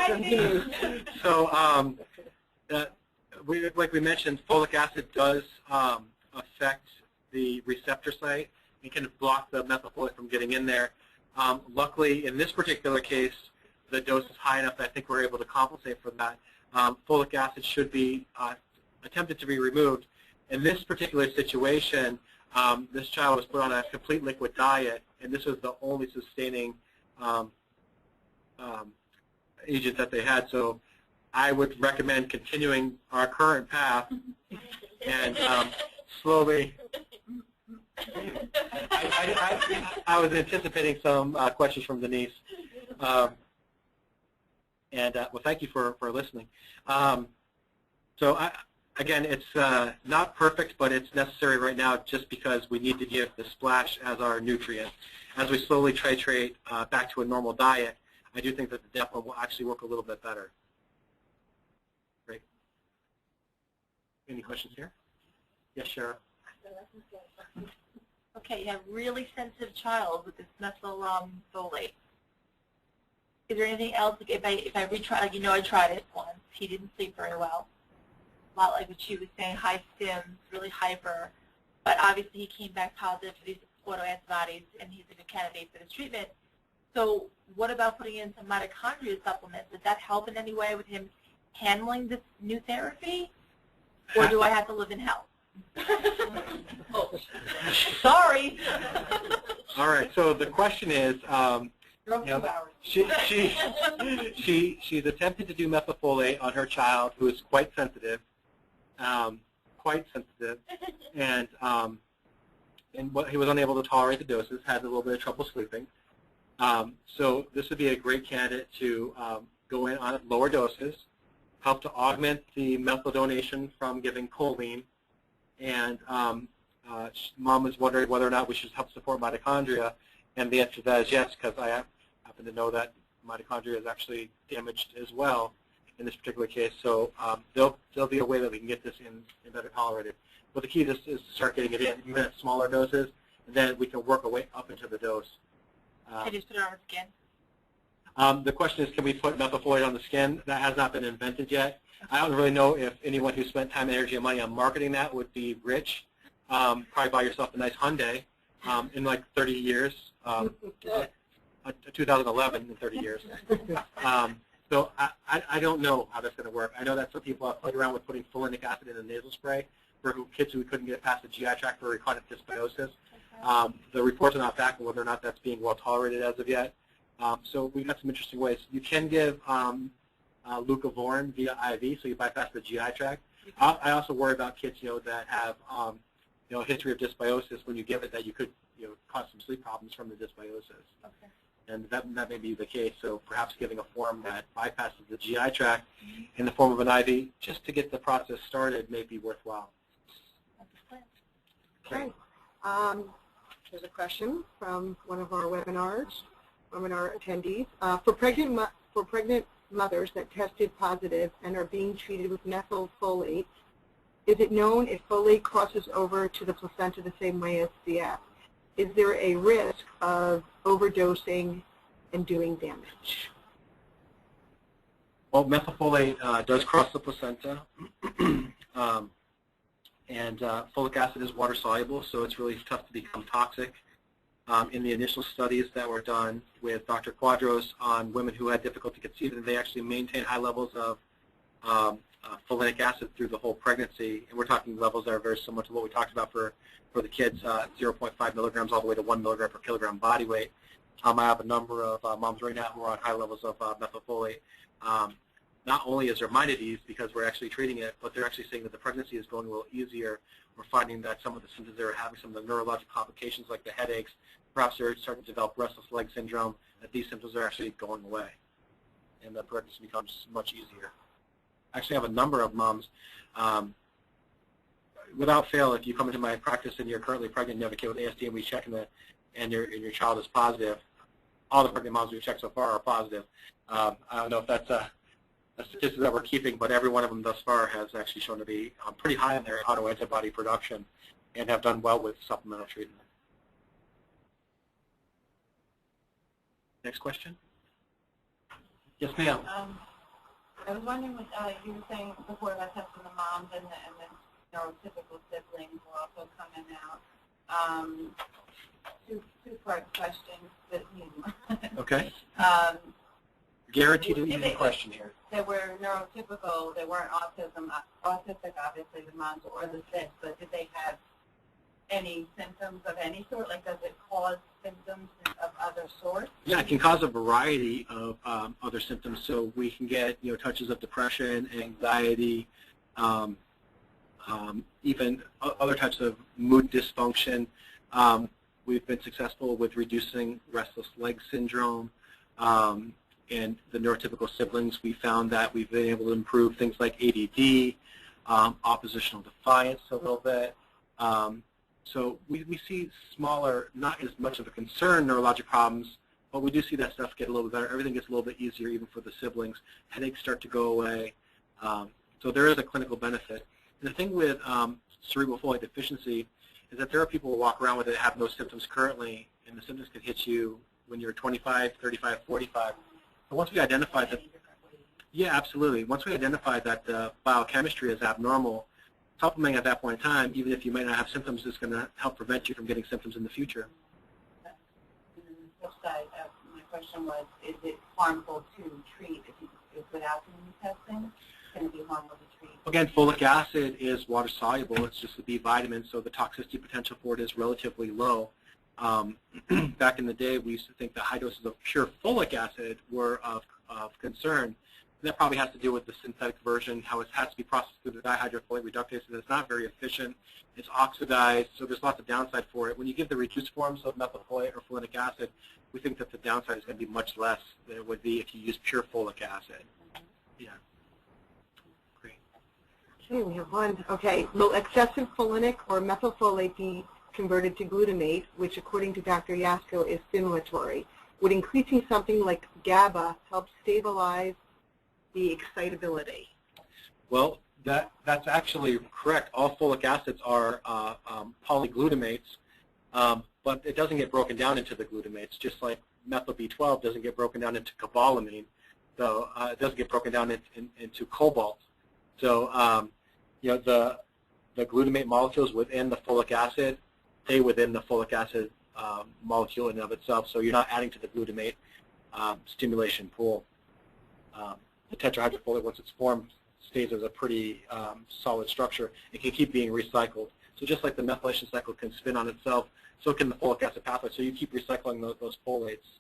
Denise. So, like we mentioned, folic acid does affect the receptor site. It can block the methylfolate from getting in there. Luckily, in this particular case, the dose is high enough that I think we're able to compensate for that. Folic acid should be attempted to be removed. In this particular situation, this child was put on a complete liquid diet, and this was the only sustaining agent that they had. So I would recommend continuing our current path and slowly. I was anticipating some questions from Denise. Well, thank you for listening. Again, it's not perfect, but it's necessary right now just because we need to give the Splash as our nutrient. As we slowly titrate back to a normal diet, I do think that the DEPA will actually work a little bit better. Great. Any questions here? Yes, Shara. Okay, you have a really sensitive child with this methylfolate. Is there anything else? If I retry, like, I tried it once. He didn't sleep very well. A lot like what she was saying, high stims, really hyper. But obviously he came back positive for these autoantibodies, and he's a good candidate for this treatment. So what about putting in some mitochondria supplements? Did that help in any way with him handling this new therapy? Or do I have to live in hell? Oh, sorry. All right, so the question is, she's attempted to do methylfolate on her child who is quite sensitive, and what he was unable to tolerate the doses, had a little bit of trouble sleeping. So this would be a great candidate to go in on lower doses, help to augment the methyl donation from giving choline, and Mom is wondering whether or not we should help support mitochondria, and the answer to that is yes, because I happen to know that mitochondria is actually damaged as well in this particular case. So there'll be a way that we can get this in better tolerated. But the key is to start getting it in even at smaller doses, and then we can work our way up into the dose. Can you just put it on the skin? The question is, can we put methylfolate on the skin? That has not been invented yet. I don't really know if anyone who spent time, energy, and money on marketing that would be rich. Probably buy yourself a nice Hyundai in like 30 years, 2011 in 30 years. So I don't know how that's going to work. I know that some people have played around with putting folinic acid in a nasal spray for kids who couldn't get past the GI tract for recurrent dysbiosis. The reports are not back on whether or not that's being well tolerated as of yet. So we've got some interesting ways. You can give leucovorin via IV, so you bypass the GI tract. I also worry about kids, that have a history of dysbiosis. When you give it, that you could, cause some sleep problems from the dysbiosis. Okay. And that may be the case. So perhaps giving a form that bypasses the GI tract in the form of an IV, just to get the process started, may be worthwhile. Okay. There's a question from one of our webinar attendees. For pregnant mothers that tested positive and are being treated with methylfolate, is it known if folate crosses over to the placenta the same way as CF? Is there a risk of overdosing and doing damage? Well, methylfolate does cross the placenta, and folic acid is water soluble, so it's really tough to become toxic. In the initial studies that were done with Dr. Quadros on women who had difficulty conceiving, they actually maintained high levels of folinic acid through the whole pregnancy, and we're talking levels that are very similar to what we talked about for the kids, 0.5 milligrams all the way to 1 milligram per kilogram body weight. I have a number of moms right now who are on high levels of methylfolate. not only is their mind at ease because we're actually treating it, but they're actually saying that the pregnancy is going a little easier. We're finding that some of the symptoms they're having, some of the neurologic complications like the headaches, perhaps they're starting to develop restless leg syndrome, that these symptoms are actually going away. And the pregnancy becomes much easier. I actually have a number of moms. Without fail, if you come into my practice and you're currently pregnant and you have a kid with ASD and we check and your child is positive, all the pregnant moms we've checked so far are positive. I don't know if that's a statistic that we're keeping, but every one of them thus far has actually shown to be pretty high in their autoantibody production and have done well with supplemental treatment. Next question. Yes, ma'am. I was wondering what you were saying before about testing the moms and the neurotypical siblings will also come in now. Two-part question. Okay. Guaranteed an easy question here. They were neurotypical. They weren't autistic, obviously, the moms or the sis, but did they have any symptoms of any sort? Like, does it cause symptoms of other sorts? Yeah, it can cause a variety of other symptoms. So we can get, touches of depression, anxiety, even other types of mood dysfunction. We've been successful with reducing restless leg syndrome. And the neurotypical siblings, we found that we've been able to improve things like ADD, oppositional defiance a little bit. So we see smaller, not as much of a concern neurologic problems, but we do see that stuff get a little bit better. Everything gets a little bit easier even for the siblings. Headaches start to go away. So there is a clinical benefit. And the thing with cerebral folate deficiency is that there are people who walk around with it that have no symptoms currently, and the symptoms can hit you when you're 25, 35, 45. But once we identify that, yeah, absolutely. Once we identify that the biochemistry is abnormal, supplementing at that point in time, even if you might not have symptoms, is going to help prevent you from getting symptoms in the future. And then the flip side of my question was, is it harmful to treat without doing the testing? Can it be harmful to treat? Again, folic acid is water soluble. It's just a B vitamin, so the toxicity potential for it is relatively low. Back in the day, we used to think that high doses of pure folic acid were of concern. And that probably has to do with the synthetic version, how it has to be processed through the dihydrofolate reductase, and it's not very efficient. It's oxidized, so there's lots of downside for it. When you give the reduced forms of methylfolate or folinic acid, we think that the downside is going to be much less than it would be if you use pure folic acid. Yeah. Great. Okay, we have one. Okay, will excessive folinic or methylfolate be converted to glutamate, which according to Dr. Yasko is stimulatory? Would increasing something like GABA help stabilize the excitability? Well, that's actually correct. All folic acids are polyglutamates, but it doesn't get broken down into the glutamates, just like methyl B12 doesn't get broken down into cobalamin, so it doesn't get broken down into cobalt. So the glutamate molecules within the folic acid stay within the folic acid molecule in and of itself, so you're not adding to the glutamate stimulation pool. The tetrahydrofolate, once it's formed, stays as a pretty solid structure. It can keep being recycled. So just like the methylation cycle can spin on itself, so can the folic acid pathway. So you keep recycling those folates.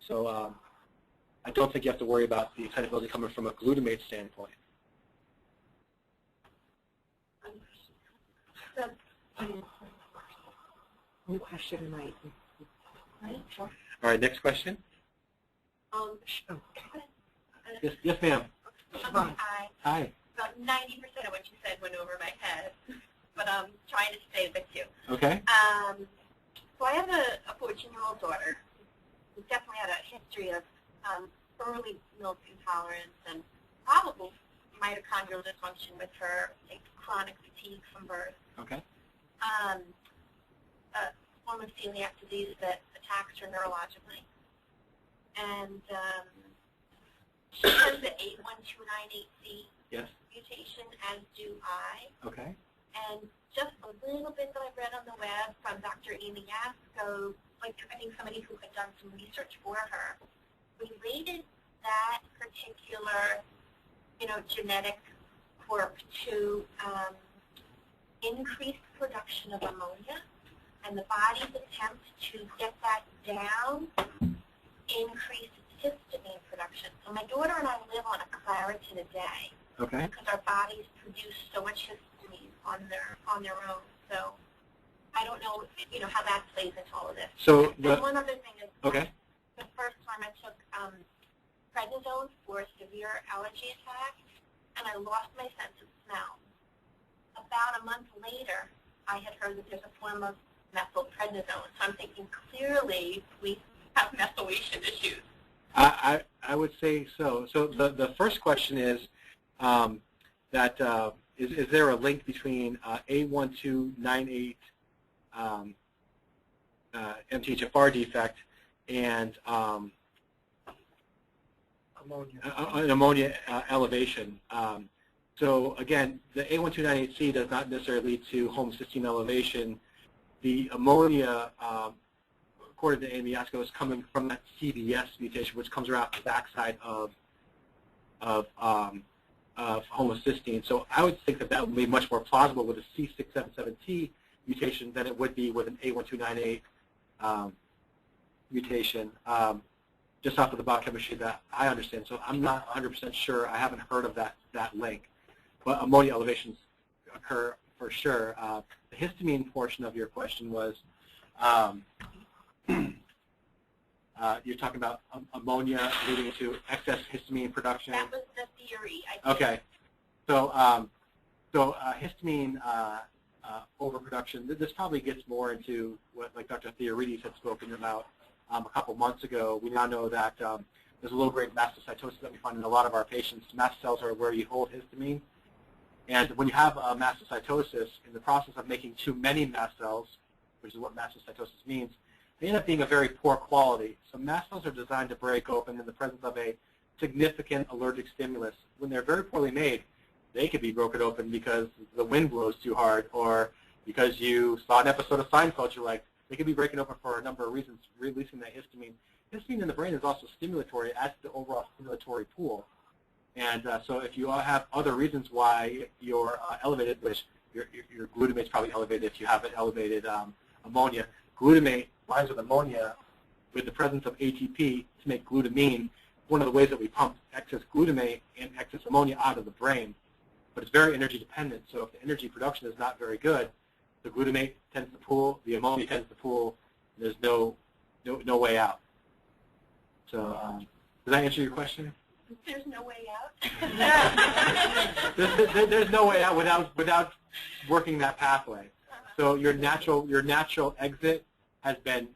So I don't think you have to worry about the excitability coming from a glutamate standpoint. One question tonight. All right, next question. Yes, ma'am. Hi. Hi. About 90% of what you said went over my head, but I'm trying to stay with you. Okay. So I have a 14-year-old daughter who definitely had a history of early milk intolerance and probably mitochondrial dysfunction with her, like chronic fatigue from birth. Okay. A form of celiac disease that attacks her neurologically. And she has the 81298C mutation, as do I. Okay. And just a little bit that I've read on the web from Dr. Amy Yasko, like I think somebody who had done some research for her, related that particular, genetic quirk to increased production of ammonia, and the body's attempt to get that down increased histamine production. So my daughter and I live on a cloud a day. Okay. Because our bodies produce so much histamine on their own. So I don't know, how that plays into all of this. So and one other thing is, okay. The first time I took prednisone for a severe allergy attack, and I lost my sense of smell. About a month later, I had heard that there's a form of methylprednisone. So I'm thinking clearly we have methylation issues. I would say so. So the first question is is there a link between A1298 MTHFR defect and an ammonia elevation? So again, the A1298C does not necessarily lead to homocysteine elevation. The ammonia, according to Amy Yasko, is coming from that CBS mutation, which comes around the backside of homocysteine. So I would think that would be much more plausible with a C677T mutation than it would be with an A1298 mutation, just off of the biochemistry that I understand. So I'm not 100% sure. I haven't heard of that link. But ammonia elevations occur for sure. The histamine portion of your question was you're talking about ammonia leading to excess histamine production. That was the theory. Okay. So histamine overproduction, this probably gets more into what Dr. Theoridis had spoken about a couple months ago. We now know that there's a low-grade mastocytosis that we find in a lot of our patients. Mast cells are where you hold histamine. And when you have mastocytosis, in the process of making too many mast cells, which is what mastocytosis means, they end up being of very poor quality. So mast cells are designed to break open in the presence of a significant allergic stimulus. When they're very poorly made, they could be broken open because the wind blows too hard or because you saw an episode of Seinfeld you liked. They could be breaking open for a number of reasons, releasing that histamine. Histamine in the brain is also stimulatory, adds to the overall stimulatory pool. And so if you have other reasons why you're elevated, which your glutamate is probably elevated if you have an elevated ammonia. Glutamate binds with ammonia with the presence of ATP to make glutamine. One of the ways that we pump excess glutamate and excess ammonia out of the brain. But it's very energy dependent, so if the energy production is not very good, the glutamate tends to pool, the ammonia tends to pool, and there's no way out. So does that answer your question? There's no way out. there's no way out without working that pathway. So your natural exit has been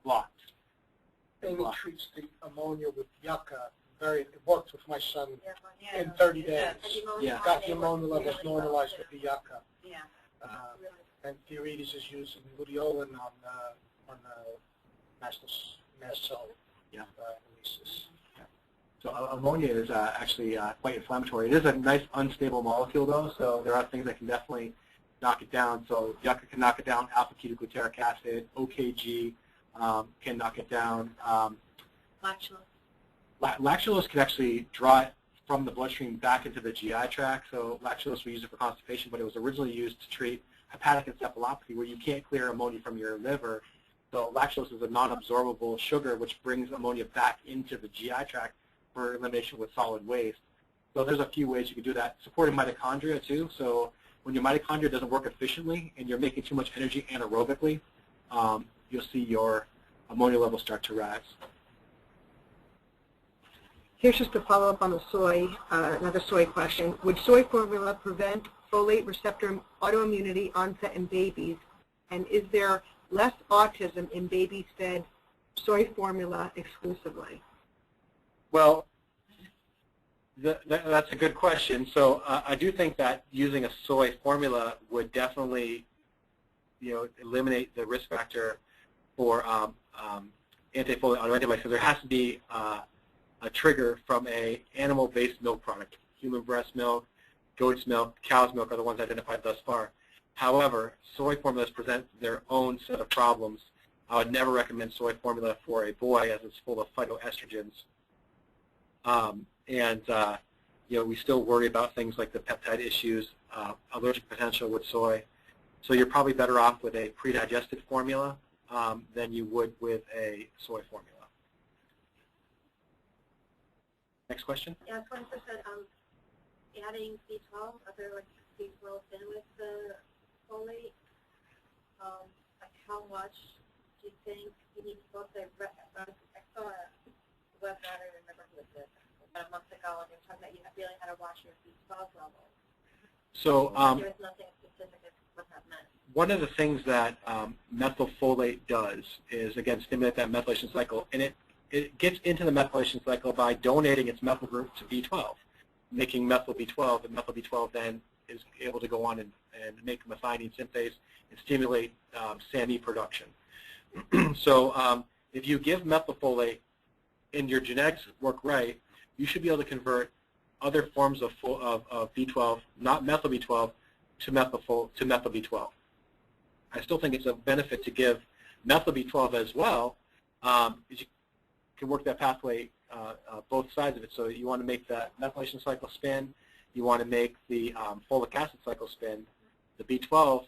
blocked. Amy treats the ammonia with yucca. It worked with my son in 30 days. Yeah. Got the ammonia levels normalized with the yucca. Yeah. And Theoridis is using luteolin on mast cell releases. So ammonia is actually quite inflammatory. It is a nice unstable molecule though, so there are things that can definitely knock it down. So yucca can knock it down, alpha-ketogluteric acid, OKG can knock it down. Lactulose. Lactulose can actually draw it from the bloodstream back into the GI tract. So lactulose, we use it for constipation, but it was originally used to treat hepatic encephalopathy where you can't clear ammonia from your liver. So lactulose is a non-absorbable sugar which brings ammonia back into the GI tract for elimination with solid waste. So there's a few ways you can do that. Supporting mitochondria too. So when your mitochondria doesn't work efficiently and you're making too much energy anaerobically, you'll see your ammonia levels start to rise. Here's just a follow-up on the soy, another soy question. Would soy formula prevent folate receptor autoimmunity onset in babies? And is there less autism in babies fed soy formula exclusively? Well, that's a good question. So I do think that using a soy formula would definitely, eliminate the risk factor for anti-folate autoantibodies. So there has to be a trigger from a animal-based milk product. Human breast milk, goat's milk, cow's milk are the ones identified thus far. However, soy formulas present their own set of problems. I would never recommend soy formula for a boy as it's full of phytoestrogens. We still worry about things like the peptide issues, allergic potential with soy. So you're probably better off with a pre-digested formula than you would with a soy formula. Next question? Yeah, 20% adding B12, are there like B12 in with the folate? Like how much do you think you need to go up there? I saw a webinar, I don't remember who it was, about a month ago, and they were talking about you really how to watch your B12 levels. So there was nothing specific as what that meant. one of the things that methylfolate does is, again, stimulate that methylation cycle, and it gets into the methylation cycle by donating its methyl group to B12, making methyl B12, and methyl B12 then is able to go on and make methionine synthase and stimulate SAMe production. So if you give methylfolate and your genetics work right, you should be able to convert other forms of B12, not methyl B12, to methyl B12. I still think it's a benefit to give methyl B12 as well, because you can work that pathway both sides of it. So you want to make the methylation cycle spin, you want to make the folic acid cycle spin. The B12,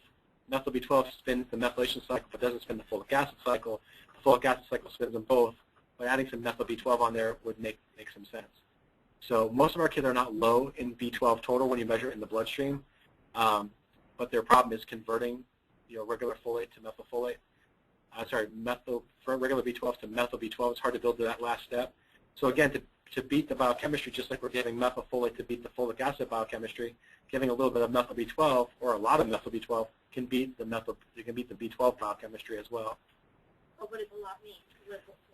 methyl B12 spins the methylation cycle but doesn't spin the folic acid cycle. The folic acid cycle spins them both. But adding some methyl B12 on there would make some sense. So most of our kids are not low in B12 total when you measure it in the bloodstream, but their problem is converting regular folate to methylfolate. Regular B12 to methyl B12. It's hard to build to that last step. So again, to beat the biochemistry, just like we're giving methylfolate to beat the folic acid biochemistry, giving a little bit of methyl B12 or a lot of methyl B12 can beat the B12 biochemistry as well. Oh, what does a lot mean?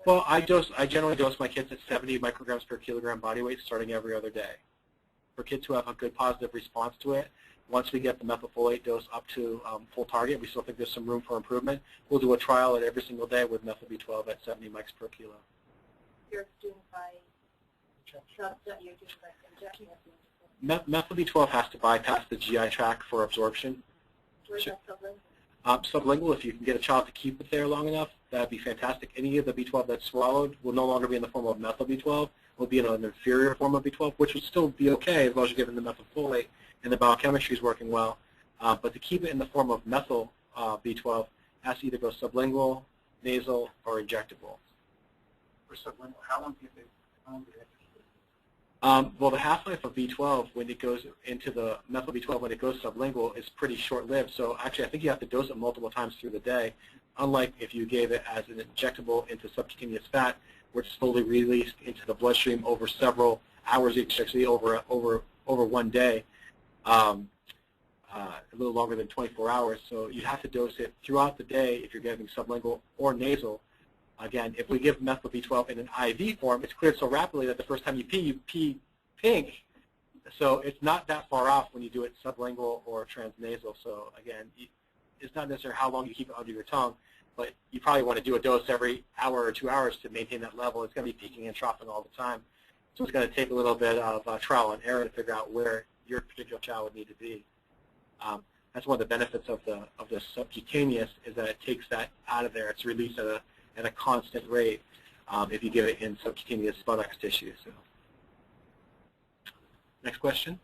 Well, I generally dose my kids at 70 micrograms per kilogram body weight starting every other day. For kids who have a good positive response to it, once we get the methylfolate dose up to full target, we still think there's some room for improvement. We'll do a trial at every single day with methyl B12 at 70 mics per kilo. You're doing by injection. Methyl B12 has to bypass the GI tract for absorption. Where's that sublingual? Sublingual, if you can get a child to keep it there long enough, that would be fantastic. Any of the B12 that's swallowed will no longer be in the form of methyl B12. It will be in an inferior form of B12, which would still be okay as long as you're given the methylfolate and the biochemistry is working well. But to keep it in the form of methyl B12, it has to either go sublingual, nasal, or injectable. For sublingual, how long do you think? Well, the half-life of B12 when it goes into the methyl B12 when it goes sublingual is pretty short-lived. So actually, I think you have to dose it multiple times through the day. Unlike if you gave it as an injectable into subcutaneous fat, where it's slowly released into the bloodstream over several hours, actually over one day, a little longer than 24 hours. So you have to dose it throughout the day if you're giving sublingual or nasal. Again, if we give methyl B12 in an IV form, it's cleared so rapidly that the first time you pee pink. So it's not that far off when you do it sublingual or transnasal. So again, it's not necessarily how long you keep it under your tongue, but you probably want to do a dose every hour or 2 hours to maintain that level. It's going to be peaking and troughing all the time. So it's going to take a little bit of trial and error to figure out where your particular child would need to be. That's one of the benefits of the subcutaneous is that it takes that out of there. It's released at a constant rate if you give it in subcutaneous buttocks tissue. So, next question.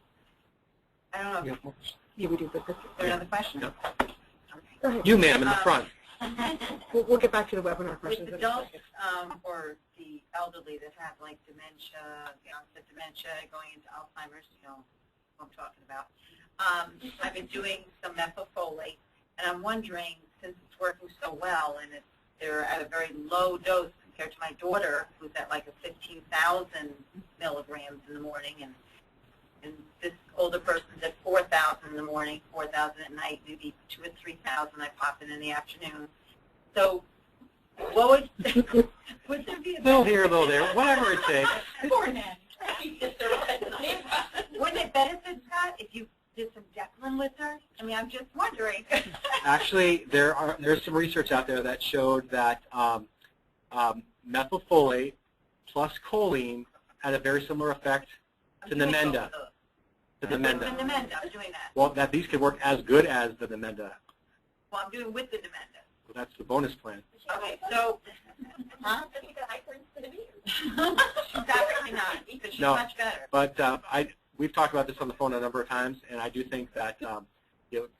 I don't know. Yeah, we do. But Is there another question? No. go ahead. You, ma'am, in the front. We'll get back to the webinar questions. With adults or the elderly that have like dementia, the onset dementia, going into Alzheimer's, you know what I'm talking about. I've been doing some methylfolate, and I'm wondering, since it's working so well and they're at a very low dose compared to my daughter, who's at like a 15,000 milligrams in the morning, and this older person's at 4,000 in the morning, 4,000 at night, maybe 2,000 or 3,000 I pop in the afternoon. So what would there be a little here, little there, whatever it takes. Poor Nan. Wouldn't it benefit, Scott, if you did some Declan with her? I mean, I'm just wondering. Actually, there's some research out there that showed that methylfolate plus choline had a very similar effect to Namenda. To Namenda. I'm doing that. Well, that these could work as good as the Namenda. Well, I'm doing with the Namenda. Well, that's the bonus plan. Okay, so, huh? She's actually not, because she's No, much better. But we've talked about this on the phone a number of times, and I do think that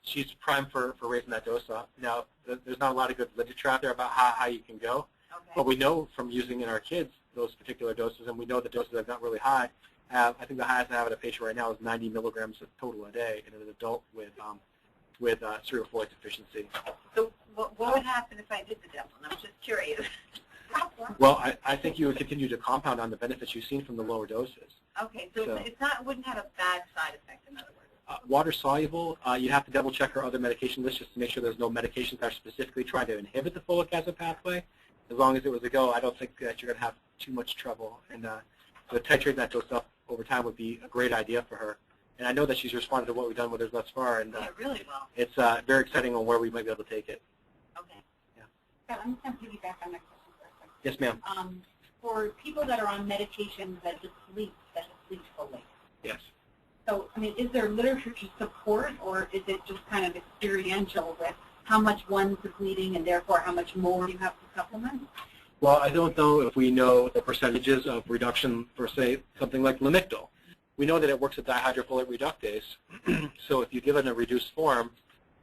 she's primed for raising that dose up. Now, there's not a lot of good literature out there about how you can go, Okay. but we know from using in our kids those particular doses, and we know the doses that are not really high, have, I think the highest I have in a patient right now is 90 milligrams of total a day in an adult with cerebral folate deficiency. So what would happen if I did the Deplin? I'm just curious. Well, I think you would continue to compound on the benefits you've seen from the lower doses. Okay, so it's not, it wouldn't have a bad side effect, in other words. Water soluble, you have to double check her other medication list just to make sure there's no medications that are specifically trying to inhibit the folic acid pathway. As long as it was a go, I don't think that you're going to have too much trouble. And so titrating that dose up over time would be a great idea for her. And I know that she's responded to what we've done with her thus far, and yeah, really well. It's very exciting on where we might be able to take it. Okay. Yeah. I'm just going to piggyback on that question for a second. Yes, ma'am. For people that are on medications that deplete folate. Yes. So, I mean, is there literature to support, or is it just kind of experiential with how much one's depleting and therefore how much more you have to supplement? Well, I don't know if we know the percentages of reduction for, say, something like Lamictal. We know that it works at dihydrofolate reductase. So if you give it in a reduced form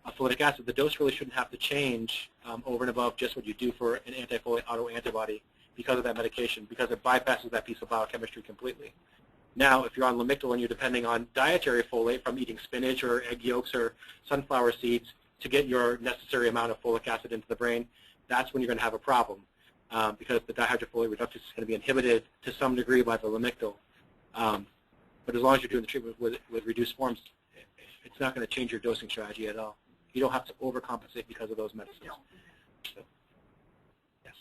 of folate acid, the dose really shouldn't have to change over and above just what you do for an anti-folate autoantibody because of that medication, because it bypasses that piece of biochemistry completely. Now, if you're on Lamictal and you're depending on dietary folate from eating spinach or egg yolks or sunflower seeds to get your necessary amount of folic acid into the brain, that's when you're going to have a problem because the dihydrofolate reductase is going to be inhibited to some degree by the Lamictal. But as long as you're doing the treatment with reduced forms, it's not going to change your dosing strategy at all. You don't have to overcompensate because of those medicines. So, yes.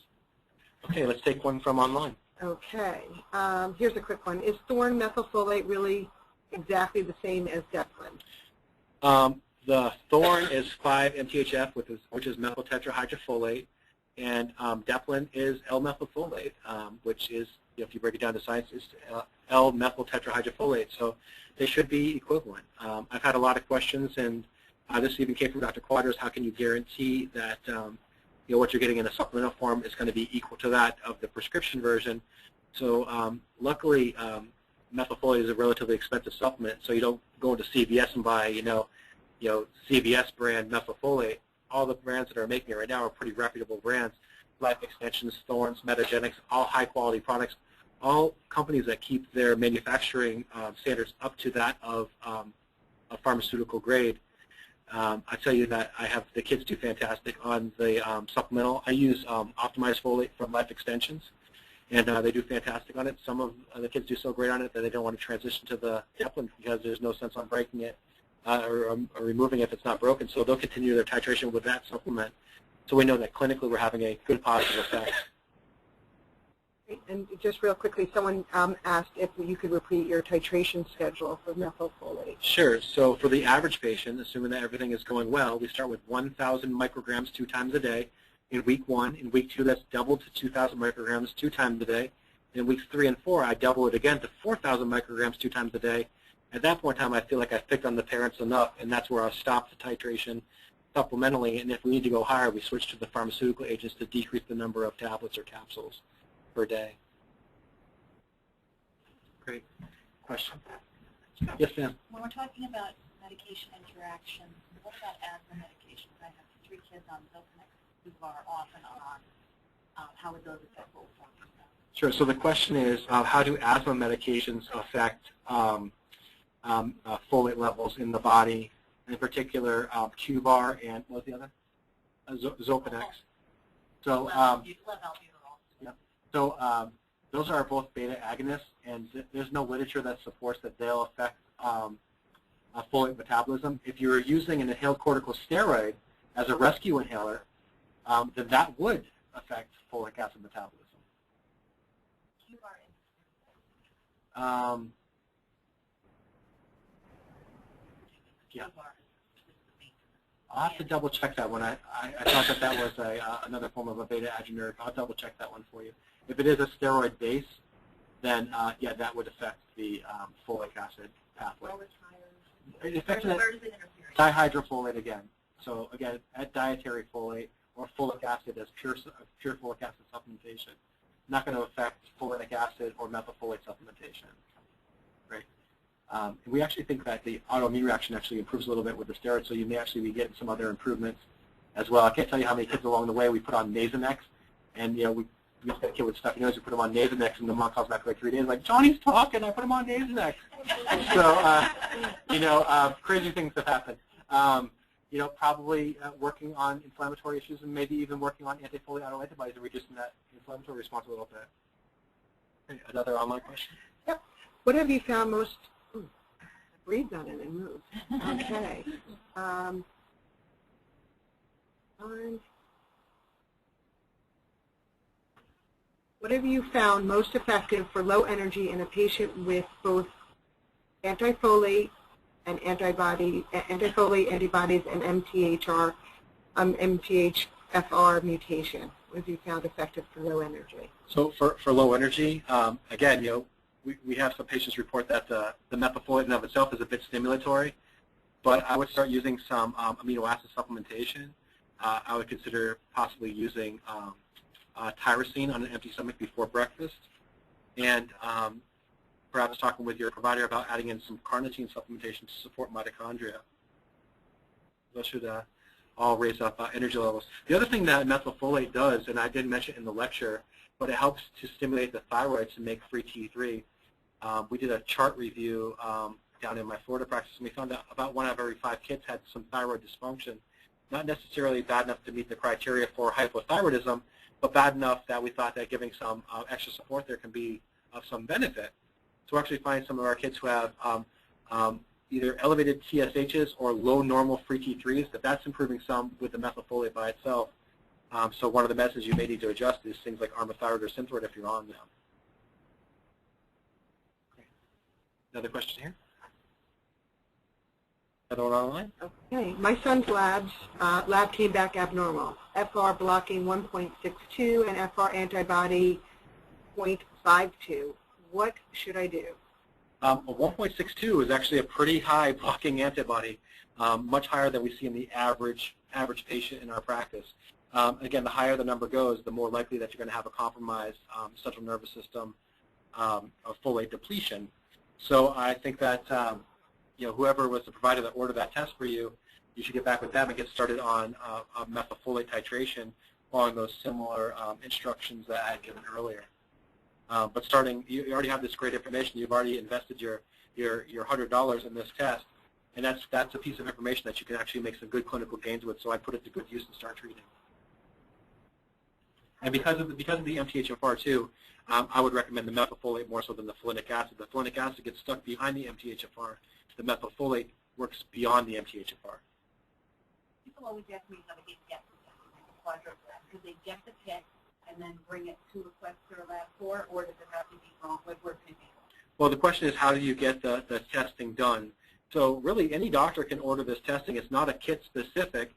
Okay, let's take one from online. Okay. Here's a quick one. Is Thorn methylfolate really exactly the same as Deplin? The Thorn is 5-MTHF, which is methyl tetrahydrofolate, and Deplin is L-methylfolate, which is, if you break it down to science, is L-methyl tetrahydrofolate. So they should be equivalent. I've had a lot of questions, and this even came from Dr. Quadras. How can you guarantee that what you're getting in a supplemental form is going to be equal to that of the prescription version? So luckily, methylfolate is a relatively expensive supplement, so you don't go into CVS and buy, CVS brand methylfolate. All the brands that are making it right now are pretty reputable brands. Life Extensions, Thorns, Metagenics, all high-quality products, all companies that keep their manufacturing standards up to that of a pharmaceutical grade. I tell you that I have the kids do fantastic on the supplemental. I use optimized folate from Life Extensions, and they do fantastic on it. Some of the kids do so great on it that they don't want to transition to the Deplin because there's no sense on breaking it or removing it if it's not broken. So they'll continue their titration with that supplement. So we know that clinically we're having a good positive effect. And just real quickly, someone asked if you could repeat your titration schedule for methylfolate. Sure. So for the average patient, assuming that everything is going well, we start with 1,000 micrograms 2 times a day. In week 1, in week 2, that's doubled to 2,000 micrograms 2 times a day. In weeks 3 and 4, I double it again to 4,000 micrograms 2 times a day. At that point in time, I feel like I've picked on the parents enough, and that's where I'll stop the titration supplementally. And if we need to go higher, we switch to the pharmaceutical agents to decrease the number of tablets or capsules per day. Great question. Yes, ma'am. When we're talking about medication interactions, what about asthma medications? I have 3 kids on Zilpnex who are off and on. How would those affect both forms? Sure. So the question is, how do asthma medications affect folate levels in the body, in particular Q-bar and what was the other? Zilpnex. So, those are both beta agonists, and there's no literature that supports that they'll affect folate metabolism. If you're using an inhaled corticosteroid as a rescue inhaler, then that would affect folic acid metabolism. Yeah. I'll have to double check that one. I thought that was another form of a beta adrenergic. I'll double check that one for you. If it is a steroid base, then yeah, that would affect the folic acid pathway. It affects dihydrofolate again. So again, at dietary folate or folic acid as pure folic acid supplementation, not going to affect folinic acid or methylfolate supplementation. Great. We actually think that the autoimmune reaction actually improves a little bit with the steroids, so you may actually be getting some other improvements as well. I can't tell you how many kids along the way we put on Nasonex, and you get a kid with stuffy nose, you put him on Nasonex, and the mom calls back for like 3 days, like, Johnny's talking, I put him on Nasonex. So, crazy things have happened. Probably working on inflammatory issues and maybe even working on anti-folate autoantibodies and reducing that inflammatory response a little bit. Okay, another online question? Yep. What have you found most, breathe on it and move. Okay. What have you found most effective for low energy in a patient with both anti-folate and antibodies and MTHFR mutation? What have you found effective for low energy? So for low energy, again, we have some patients report that the methylfolate in of itself is a bit stimulatory, but I would start using some amino acid supplementation. I would consider possibly using tyrosine on an empty stomach before breakfast, and perhaps talking with your provider about adding in some carnitine supplementation to support mitochondria. Those should all raise up energy levels. The other thing that methylfolate does, and I didn't mention it in the lecture, but it helps to stimulate the thyroid to make free T3. We did a chart review down in my Florida practice, and we found that about 1 out of every 5 kids had some thyroid dysfunction. Not necessarily bad enough to meet the criteria for hypothyroidism, but bad enough that we thought that giving some extra support there can be of some benefit. So we're actually finding some of our kids who have either elevated TSHs or low normal free T3s, that's improving some with the methylfolate by itself. So one of the medicines you may need to adjust is things like armithyroid or Synthroid if you're on them. Okay. Another question here? Another one online? Okay. My son's lab came back abnormal. FR blocking 1.62 and FR antibody 0.52. What should I do? A 1.62 is actually a pretty high blocking antibody, much higher than we see in the average patient in our practice. Again, the higher the number goes, the more likely that you're going to have a compromised central nervous system of folate depletion. So I think that whoever was the provider that ordered that test for you, you should get back with them and get started on methylfolate titration following those similar instructions that I had given earlier. But you already have this great information. You've already invested your $100 in this test, and that's a piece of information that you can actually make some good clinical gains with. So I put it to good use and start treating. And because of the MTHFR too, I would recommend the methylfolate more so than the folinic acid. The folinic acid gets stuck behind the MTHFR. The methylfolate works beyond the MTHFR. People always ask me how to get the quadruplet. Could they get the kit and then bring it to request their lab for, or does it have to be wrong? What can it be? Well, the question is, how do you get the testing done? So really, any doctor can order this testing. It's not a kit specific.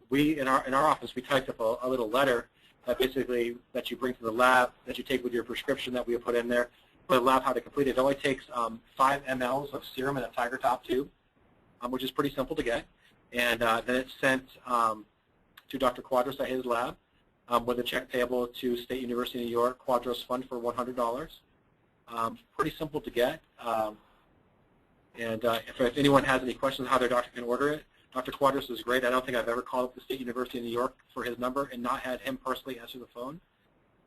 We in our office, we typed up a little letter that you bring to the lab, that you take with your prescription that we put in there, for the lab how to complete it. It only takes 5 mLs of serum in a Tiger Top tube, which is pretty simple to get, and then it's sent to Dr. Quadros at his lab with a check payable to State University of New York Quadros Fund for $100. Pretty simple to get, and if anyone has any questions on how their doctor can order it, Dr. Quadros is great. I don't think I've ever called up the State University of New York for his number and not had him personally answer the phone.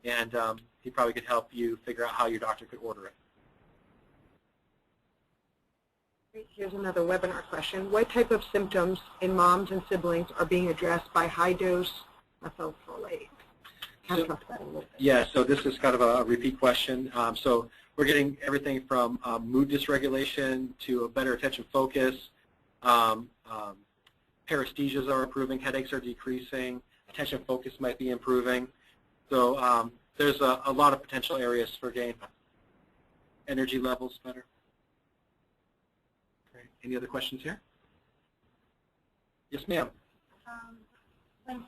And he probably could help you figure out how your doctor could order it. Here's another webinar question. What type of symptoms in moms and siblings are being addressed by high-dose methylfolate? Yeah, so this is kind of a repeat question. So we're getting everything from mood dysregulation to a better attention focus. Paresthesias are improving. Headaches are decreasing. Attention focus might be improving. So there's a lot of potential areas for gain. Energy levels better. Great. Any other questions here? Yes, ma'am. When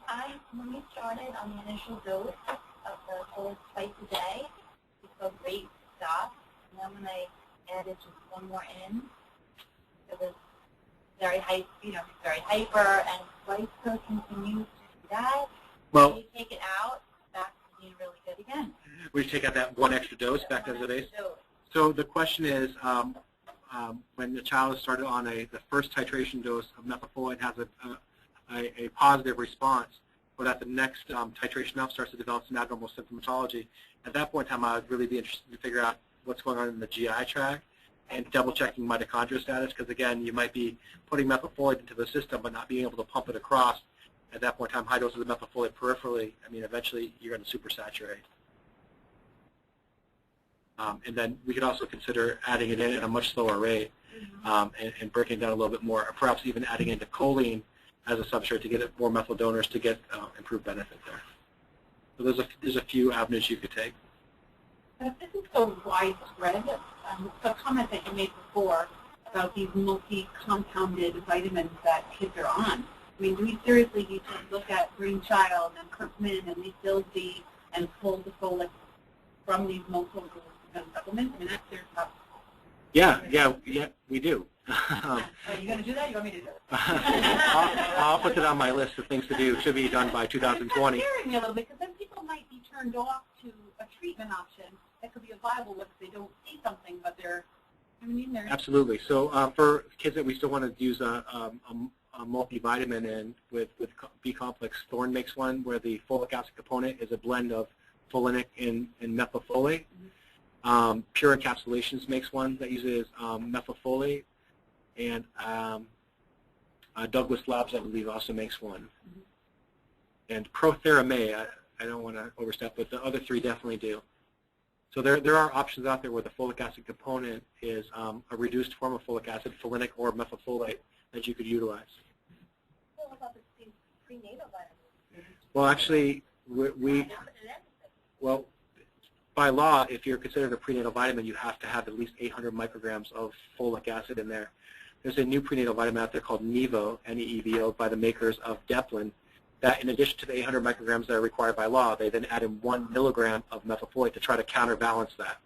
we started on the initial dose of the folate twice a day, we felt great stop. And then when I added just one more in, it was very very hyper, and twice still continues to do that. Well, when you take it out, back to being really good again. We take out that one extra dose back to the base. So the question is, when the child is started on the first titration dose of methylfolate and has a positive response, or that the next titration up starts to develop some abnormal symptomatology, at that point in time I would really be interested to figure out what's going on in the GI tract and double-checking mitochondrial status, because again, you might be putting methylfolate into the system but not being able to pump it across. At that point in time, high doses of methylfolate peripherally, I mean, eventually you're going to supersaturate. And then we could also consider adding it in at a much slower rate and breaking it down a little bit more, or perhaps even adding into choline as a substrate to get more methyl donors to get improved benefit there. So there's a few avenues you could take. But if this is so widespread, the comment that you made before about these multi-compounded vitamins that kids are on, I mean, do we seriously need to look at Green Child and Kirkman and Methylfolate and pull the folate from these multiple supplements? I mean, that's their top. Yeah, we do. Are you going to do that? You want me to do it? I'll put it on my list of things to do. It should be done by 2020. It's scaring me a little bit, because then people might be turned off to a treatment option that could be a viable look if they don't see something, but they're, I mean, they're... Absolutely. So for kids that we still want to use a multivitamin in with B-complex, Thorne makes one where the folic acid component is a blend of folinic and methylfolate. Pure Encapsulations makes one that uses methylfolate, and Douglas Labs, I believe, also makes one. And ProThera I don't want to overstep, but the other three definitely do. So there are options out there where the folic acid component is a reduced form of folic acid, folinic or methylfolate, that you could utilize. What about the prenatal vitamins? Well, actually, well, by law, if you're considered a prenatal vitamin, you have to have at least 800 micrograms of folic acid in there. There's a new prenatal vitamin out there called Nevo, N-E-E-V-O, by the makers of Deplin, that in addition to the 800 micrograms that are required by law, they then add in 1 milligram of methylfolate to try to counterbalance that.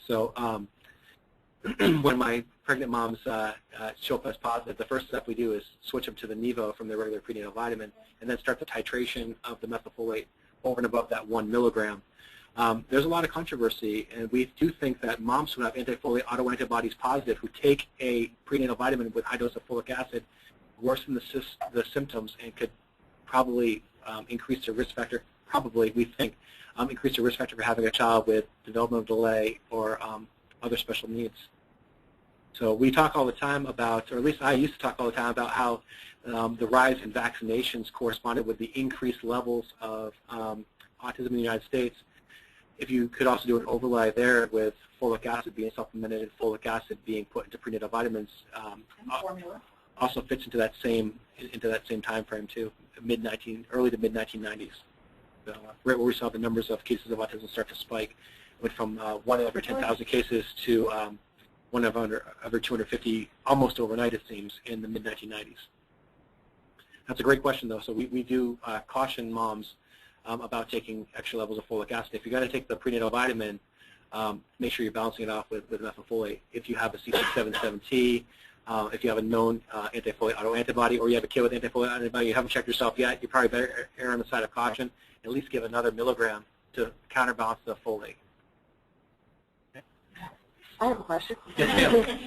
So when my pregnant moms show up as positive, the first step we do is switch them to the Nevo from their regular prenatal vitamin and then start the titration of the methylfolate over and above that 1 milligram. There's a lot of controversy, and we do think that moms who have anti-folate autoantibodies positive who take a prenatal vitamin with high dose of folic acid worsen the symptoms and could probably increase their risk factor, we think, increase the risk factor for having a child with developmental delay or other special needs. So we talk all the time about, or at least I used to talk all the time about how the rise in vaccinations corresponded with the increased levels of autism in the United States. If you could also do an overlay there with folic acid being supplemented and folic acid being put into prenatal vitamins, also fits into that same time frame too, early to mid 1990s. So, right where we saw the numbers of cases of autism start to spike, went from 1 in every 10,000 cases to 1 every 250, almost overnight it seems, in the mid 1990s. That's a great question though. So we do caution moms about taking extra levels of folic acid. If you're going to take the prenatal vitamin, make sure you're balancing it off with methylfolate. If you have a C677T, if you have a known anti-folate autoantibody, or you have a kid with anti-folate antibody, you haven't checked yourself yet, you're probably better err on the side of caution. At least give another milligram to counterbalance the folate. I have a question. Yes,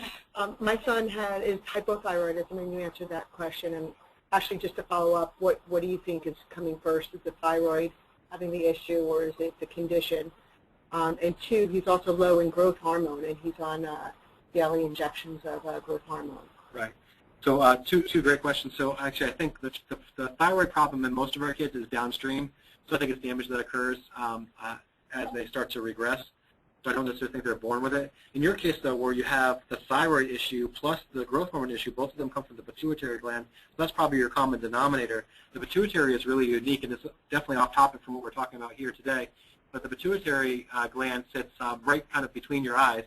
my son is hypothyroidism, and you answered that question. And actually, just to follow up, what do you think is coming first? Is the thyroid having the issue, or is it the condition? And two, he's also low in growth hormone, and he's on daily injections of growth hormone. Right. So two great questions. So actually, I think the thyroid problem in most of our kids is downstream. So I think it's damage that occurs as they start to regress. So I don't necessarily think they're born with it. In your case, though, where you have the thyroid issue plus the growth hormone issue, both of them come from the pituitary gland. So that's probably your common denominator. The pituitary is really unique, and it's definitely off topic from what we're talking about here today. But the pituitary gland sits right kind of between your eyes,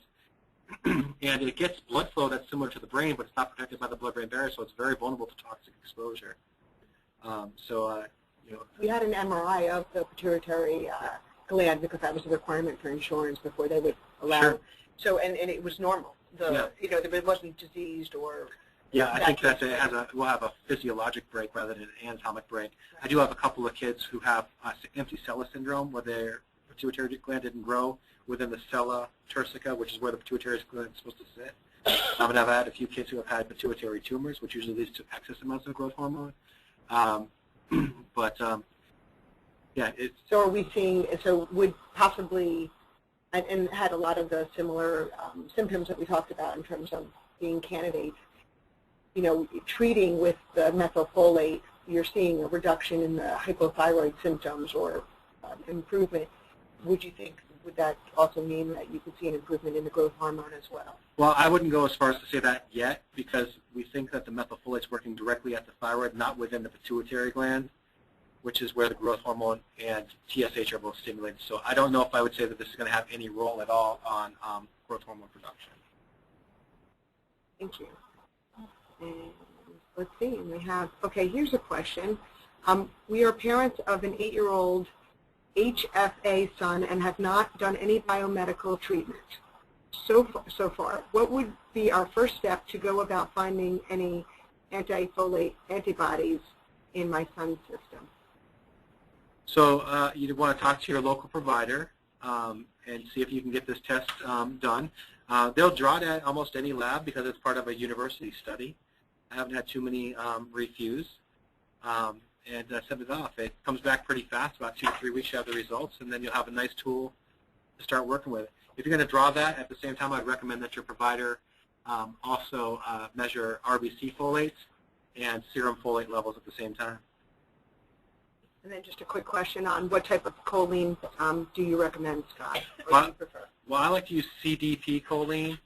and it gets blood flow that's similar to the brain, but it's not protected by the blood-brain barrier, so it's very vulnerable to toxic exposure. You know, we had an MRI of the pituitary gland because that was a requirement for insurance before they would allow. Sure. So and it was normal. Yeah. You know, it wasn't diseased or. Yeah, I think that we'll have a physiologic break rather than an anatomic break. I do have a couple of kids who have empty sella syndrome, where their pituitary gland didn't grow within the sella turcica, which is where the pituitary gland is supposed to sit. And I've had a few kids who have had pituitary tumors, which usually leads to excess amounts of growth hormone. But yeah, it's. So are we seeing? So would possibly, and had a lot of the similar symptoms that we talked about in terms of being candidates. You know, treating with the methylfolate, you're seeing a reduction in the hypothyroid symptoms or improvement. Would you think, would that also mean that you could see an improvement in the growth hormone as well? Well, I wouldn't go as far as to say that yet, because we think that the methylfolate is working directly at the thyroid, not within the pituitary gland, which is where the growth hormone and TSH are both stimulated. So I don't know if I would say that this is going to have any role at all on growth hormone production. Thank you. And let's see, we have, okay, here's a question. We are parents of an 8-year-old HFA son and have not done any biomedical treatment so far. What would be our first step to go about finding any anti-folate antibodies in my son's system? So you want to talk to your local provider and see if you can get this test done. They'll draw it at almost any lab because it's part of a university study. I haven't had too many refuse, and send it off. It comes back pretty fast, about 2 to 3 weeks you have the results, and then you'll have a nice tool to start working with. If you're going to draw that, at the same time I'd recommend that your provider also measure RBC folates and serum folate levels at the same time. And then just a quick question on what type of choline do you recommend, Scott? Well, do you prefer? Well, I like to use CDP choline,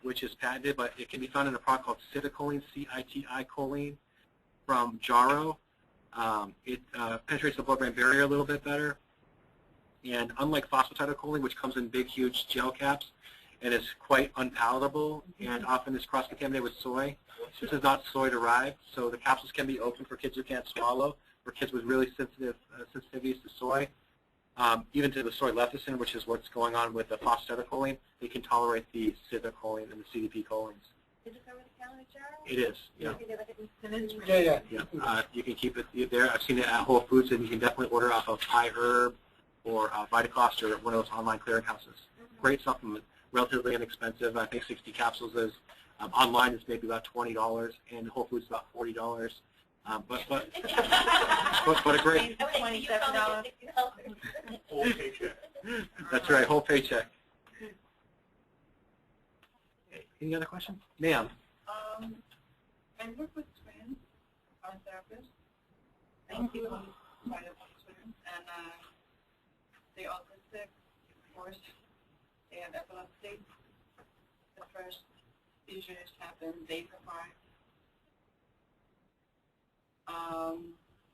which is patented, but it can be found in a product called citicholine, C-I-T-I choline, from Jarrow. It penetrates the blood-brain barrier a little bit better. And unlike phosphatidylcholine, which comes in big, huge gel caps and is quite unpalatable and often is cross-contaminated with soy, this is not soy-derived, so the capsules can be open for kids who can't swallow, for kids with really sensitive sensitivities to soy. Even to the soy lecithin, which is what's going on with the phosphatidylcholine, they can tolerate the citicholine and the CDP cholines. Is it over the counter, Jarrow? It is, yeah. Yeah. You can keep it there. I've seen it at Whole Foods, and you can definitely order off of iHerb or Vitacost or one of those online clearinghouses. Great supplement, relatively inexpensive. I think 60 capsules is. Online is maybe about $20, and Whole Foods about $40. But a great. $27. Whole paycheck. That's right, whole paycheck. Any other questions? Ma'am. I work with twins, our therapist. And people quite a few twins, and they're autistic, of course. They have epilepsy. The first seizures happen days apart.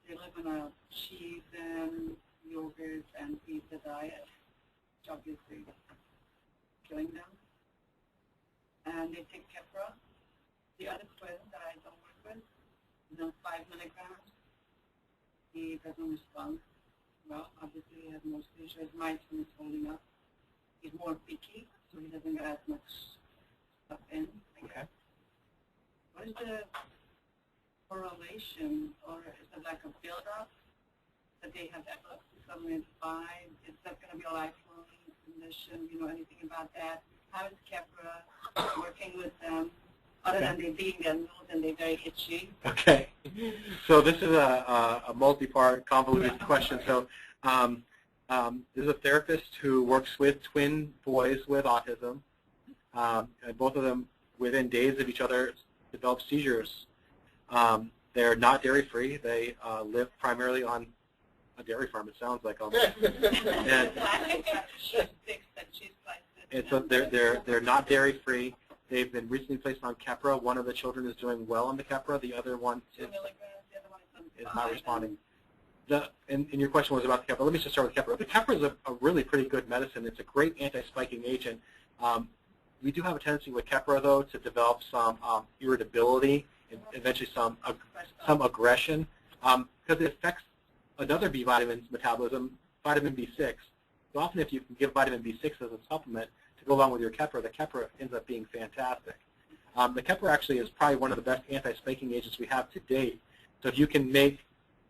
They live on a cheese and yogurt and pizza diet, which obviously killing them. And they take Keppra. The other twin that I don't work with is on 5 milligrams. He doesn't respond well. Obviously, he has more seizures. My twin is holding up. He's more picky, so he doesn't get as much stuff in. Okay. What is the correlation, or is it like a build-up that they have epilepsy suddenly at 5? Is that going to be a lifelong condition? You know anything about that? How is Keppra working with them, other than they being their nose and they're very itchy? Okay. So this is a multi-part, convoluted question. So there's a therapist who works with twin boys with autism, and both of them, within days of each other, develop seizures. They're not dairy-free. They live primarily on a dairy farm, it sounds like. And so they're not dairy-free. They've been recently placed on Keppra. One of the children is doing well on the Keppra. The other one is not responding. And your question was about the Keppra. Let me just start with Keppra. The Keppra is a really pretty good medicine. It's a great anti-spiking agent. We do have a tendency with Keppra, though, to develop some irritability and eventually some aggression because it affects another B vitamin's metabolism, vitamin B6. So often if you can give vitamin B6 as a supplement to go along with your Keppra, the Keppra ends up being fantastic. The Keppra actually is probably one of the best anti-spiking agents we have to date. So if you can make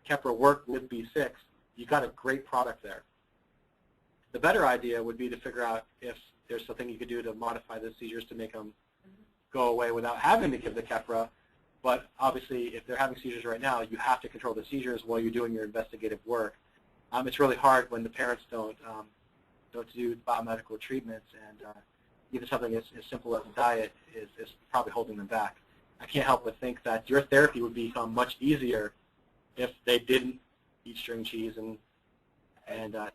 Keppra work with B6, you've got a great product there. The better idea would be to figure out if there's something you could do to modify the seizures to make them go away without having to give the Keppra. but obviously if they're having seizures right now, you have to control the seizures while you're doing your investigative work. It's really hard when the parents don't do biomedical treatments, and even something as simple as a diet is probably holding them back. I can't help but think that your therapy would become much easier if they didn't eat string cheese and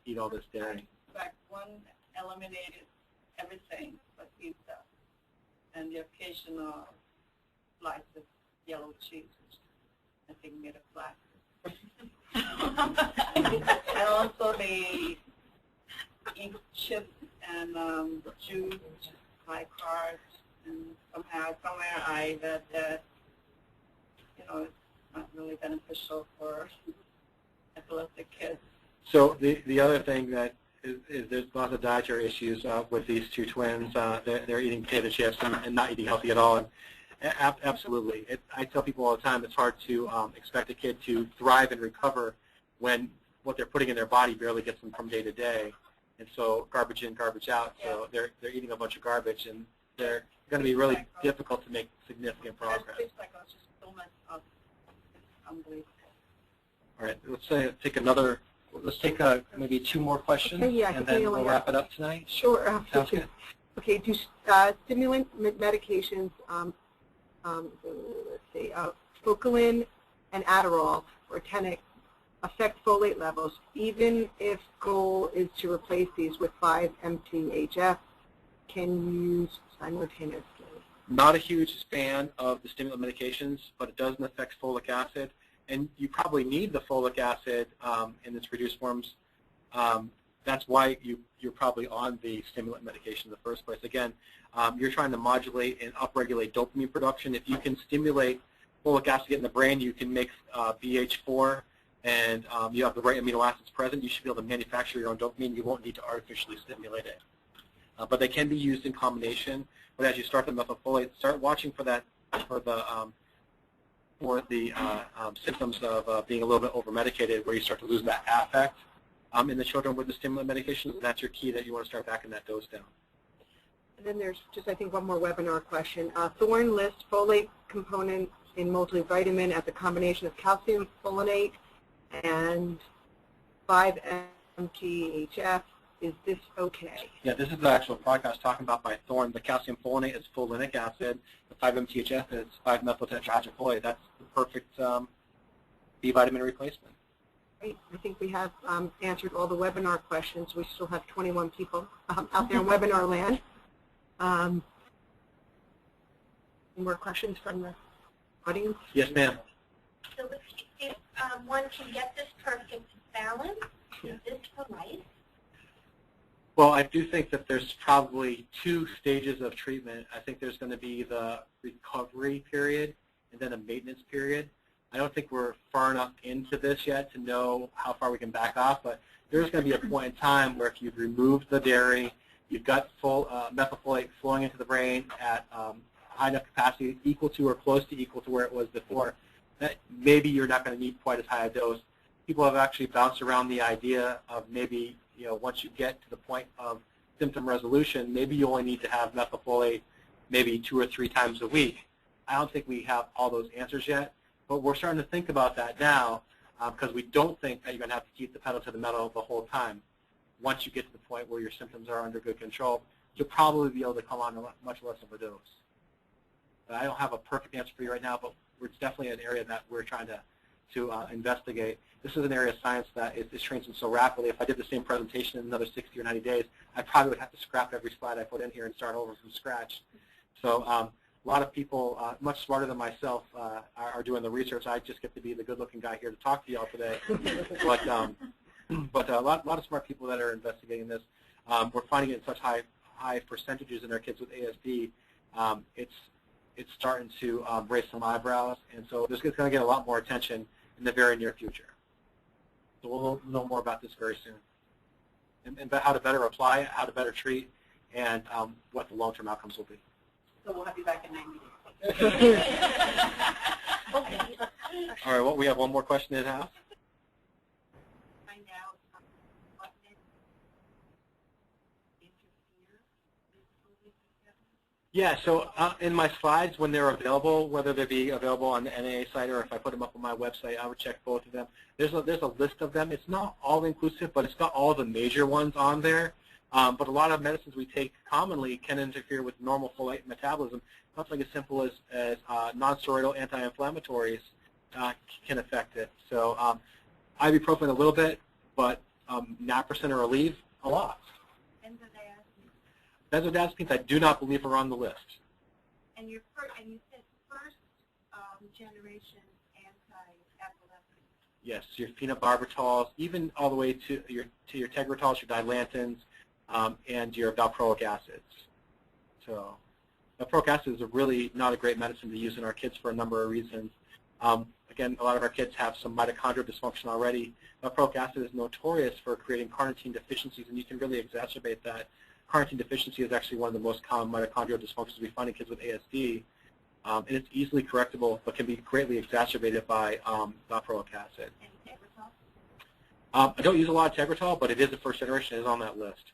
eat all this dairy. In fact, one eliminated everything but pizza and the occasional slice of yellow cheese, which I think made a plastic. And also they eat chips and juice, high carbs, and somewhere I read that it's not really beneficial for epileptic kids. So the other thing that is there's lots of dietary issues with these two twins. They're eating potato chips and not eating healthy at all. And absolutely. I tell people all the time it's hard to expect a kid to thrive and recover when what they're putting in their body barely gets them from day to day. And so garbage in, garbage out. So they're eating a bunch of garbage, and they're going to be really difficult to make significant progress. All right, let's take maybe two more questions, okay, yeah, and then we'll wrap it up tonight. Sure. Sounds good. Okay, do stimulant medications, let's see, Focalin and Adderall or Tenic affect folate levels, even if goal is to replace these with 5-MTHF? Can use simultaneously? Not a huge fan of the stimulant medications, but it doesn't affect folic acid. And you probably need the folic acid in its reduced forms. That's why you're probably on the stimulant medication in the first place. Again, you're trying to modulate and upregulate dopamine production. If you can stimulate folic acid in the brain, you can make BH4, and you have the right amino acids present. You should be able to manufacture your own dopamine. You won't need to artificially stimulate it. But they can be used in combination. But as you start the methylfolate, start watching for that for the symptoms of being a little bit over-medicated, where you start to lose that affect in the children with the stimulant medications. That's your key that you want to start backing that dose down. And then there's just, I think, one more webinar question. Thorne lists folate components in multivitamin as a combination of calcium folate and 5-MTHF. Is this okay? Yeah, this is the actual product I was talking about by Thorne. The calcium folate is folinic acid. The 5-MTHF is 5-methyltetrahydrofolate. That's the perfect B vitamin replacement. Great. I think we have answered all the webinar questions. We still have 21 people out there in webinar land. Any more questions from the audience? Yes, ma'am. So if one can get this perfect balance, is this for life? Well, I do think that there's probably two stages of treatment. I think there's going to be the recovery period and then a maintenance period. I don't think we're far enough into this yet to know how far we can back off, but there's going to be a point in time where if you've removed the dairy, you've got full methylfolate flowing into the brain at high enough capacity, equal to or close to equal to where it was before, that maybe you're not going to need quite as high a dose. People have actually bounced around the idea of maybe, once you get to the point of symptom resolution, maybe you only need to have methylfolate maybe 2 or 3 times a week. I don't think we have all those answers yet, but we're starting to think about that now because we don't think that you're going to have to keep the pedal to the metal the whole time. Once you get to the point where your symptoms are under good control, you'll probably be able to come on much less of a dose. But I don't have a perfect answer for you right now, but it's definitely an area that we're trying to investigate. This is an area of science that is changing so rapidly. If I did the same presentation in another 60 or 90 days, I probably would have to scrap every slide I put in here and start over from scratch. So a lot of people much smarter than myself are doing the research. I just get to be the good-looking guy here to talk to you all today. But a lot of smart people that are investigating this. We're finding it in such high percentages in our kids with ASD. It's starting to raise some eyebrows, and so this is going to get a lot more attention in the very near future. So we'll know more about this very soon, and about how to better apply it, how to better treat, and what the long-term outcomes will be. So we'll have you back in 90 days. All right, well, we have one more question in house. Find out what interfere with folate together. Yeah, so in my slides, when they're available, whether they be available on the NAA site or if I put them up on my website, I would check both of them. There's a list of them. It's not all-inclusive, but it's got all the major ones on there. But a lot of medicines we take commonly can interfere with normal folate metabolism. Something as simple as non-steroidal anti-inflammatories can affect it. So ibuprofen a little bit, but naproxen or Aleve a lot. Benzodiazepines I do not believe are on the list. And you said first generation anti-epileptic. Yes, your phenobarbital, even all the way to your tegratols, your dilantins, and your valproic acids. So valproic acid is really not a great medicine to use in our kids for a number of reasons. Again, a lot of our kids have some mitochondrial dysfunction already. Valproic acid is notorious for creating carnitine deficiencies, and you can really exacerbate that. Carnitine deficiency is actually one of the most common mitochondrial dysfunctions we find in kids with ASD, and it's easily correctable, but can be greatly exacerbated by valproic acid. And Tegretol? I don't use a lot of Tegretol, but it is the first generation. It is on that list.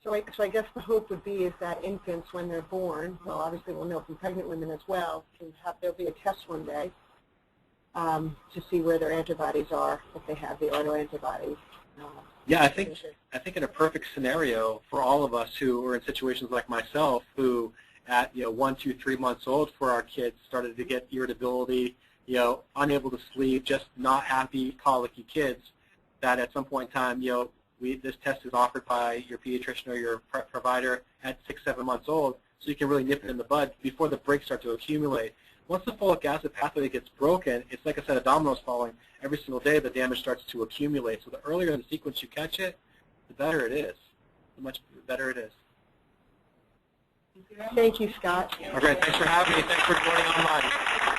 So I guess the hope would be is that infants, when they're born, well, obviously we'll know from pregnant women as well, there'll be a test one day to see where their antibodies are, if they have the autoantibodies. Yeah, I think in a perfect scenario for all of us who are in situations like myself, who at 1, 2, 3 months old for our kids started to get irritability, unable to sleep, just not happy, colicky kids, that at some point in time, this test is offered by your pediatrician or your provider at 6, 7 months old, so you can really nip it in the bud before the breaks start to accumulate. Once the folic acid pathway gets broken, it's like a set of dominoes falling. Every single day, the damage starts to accumulate. So the earlier in the sequence you catch it, the better it is. The much better it is. Thank you, Scott. Okay, thanks for having me. Thanks for joining online.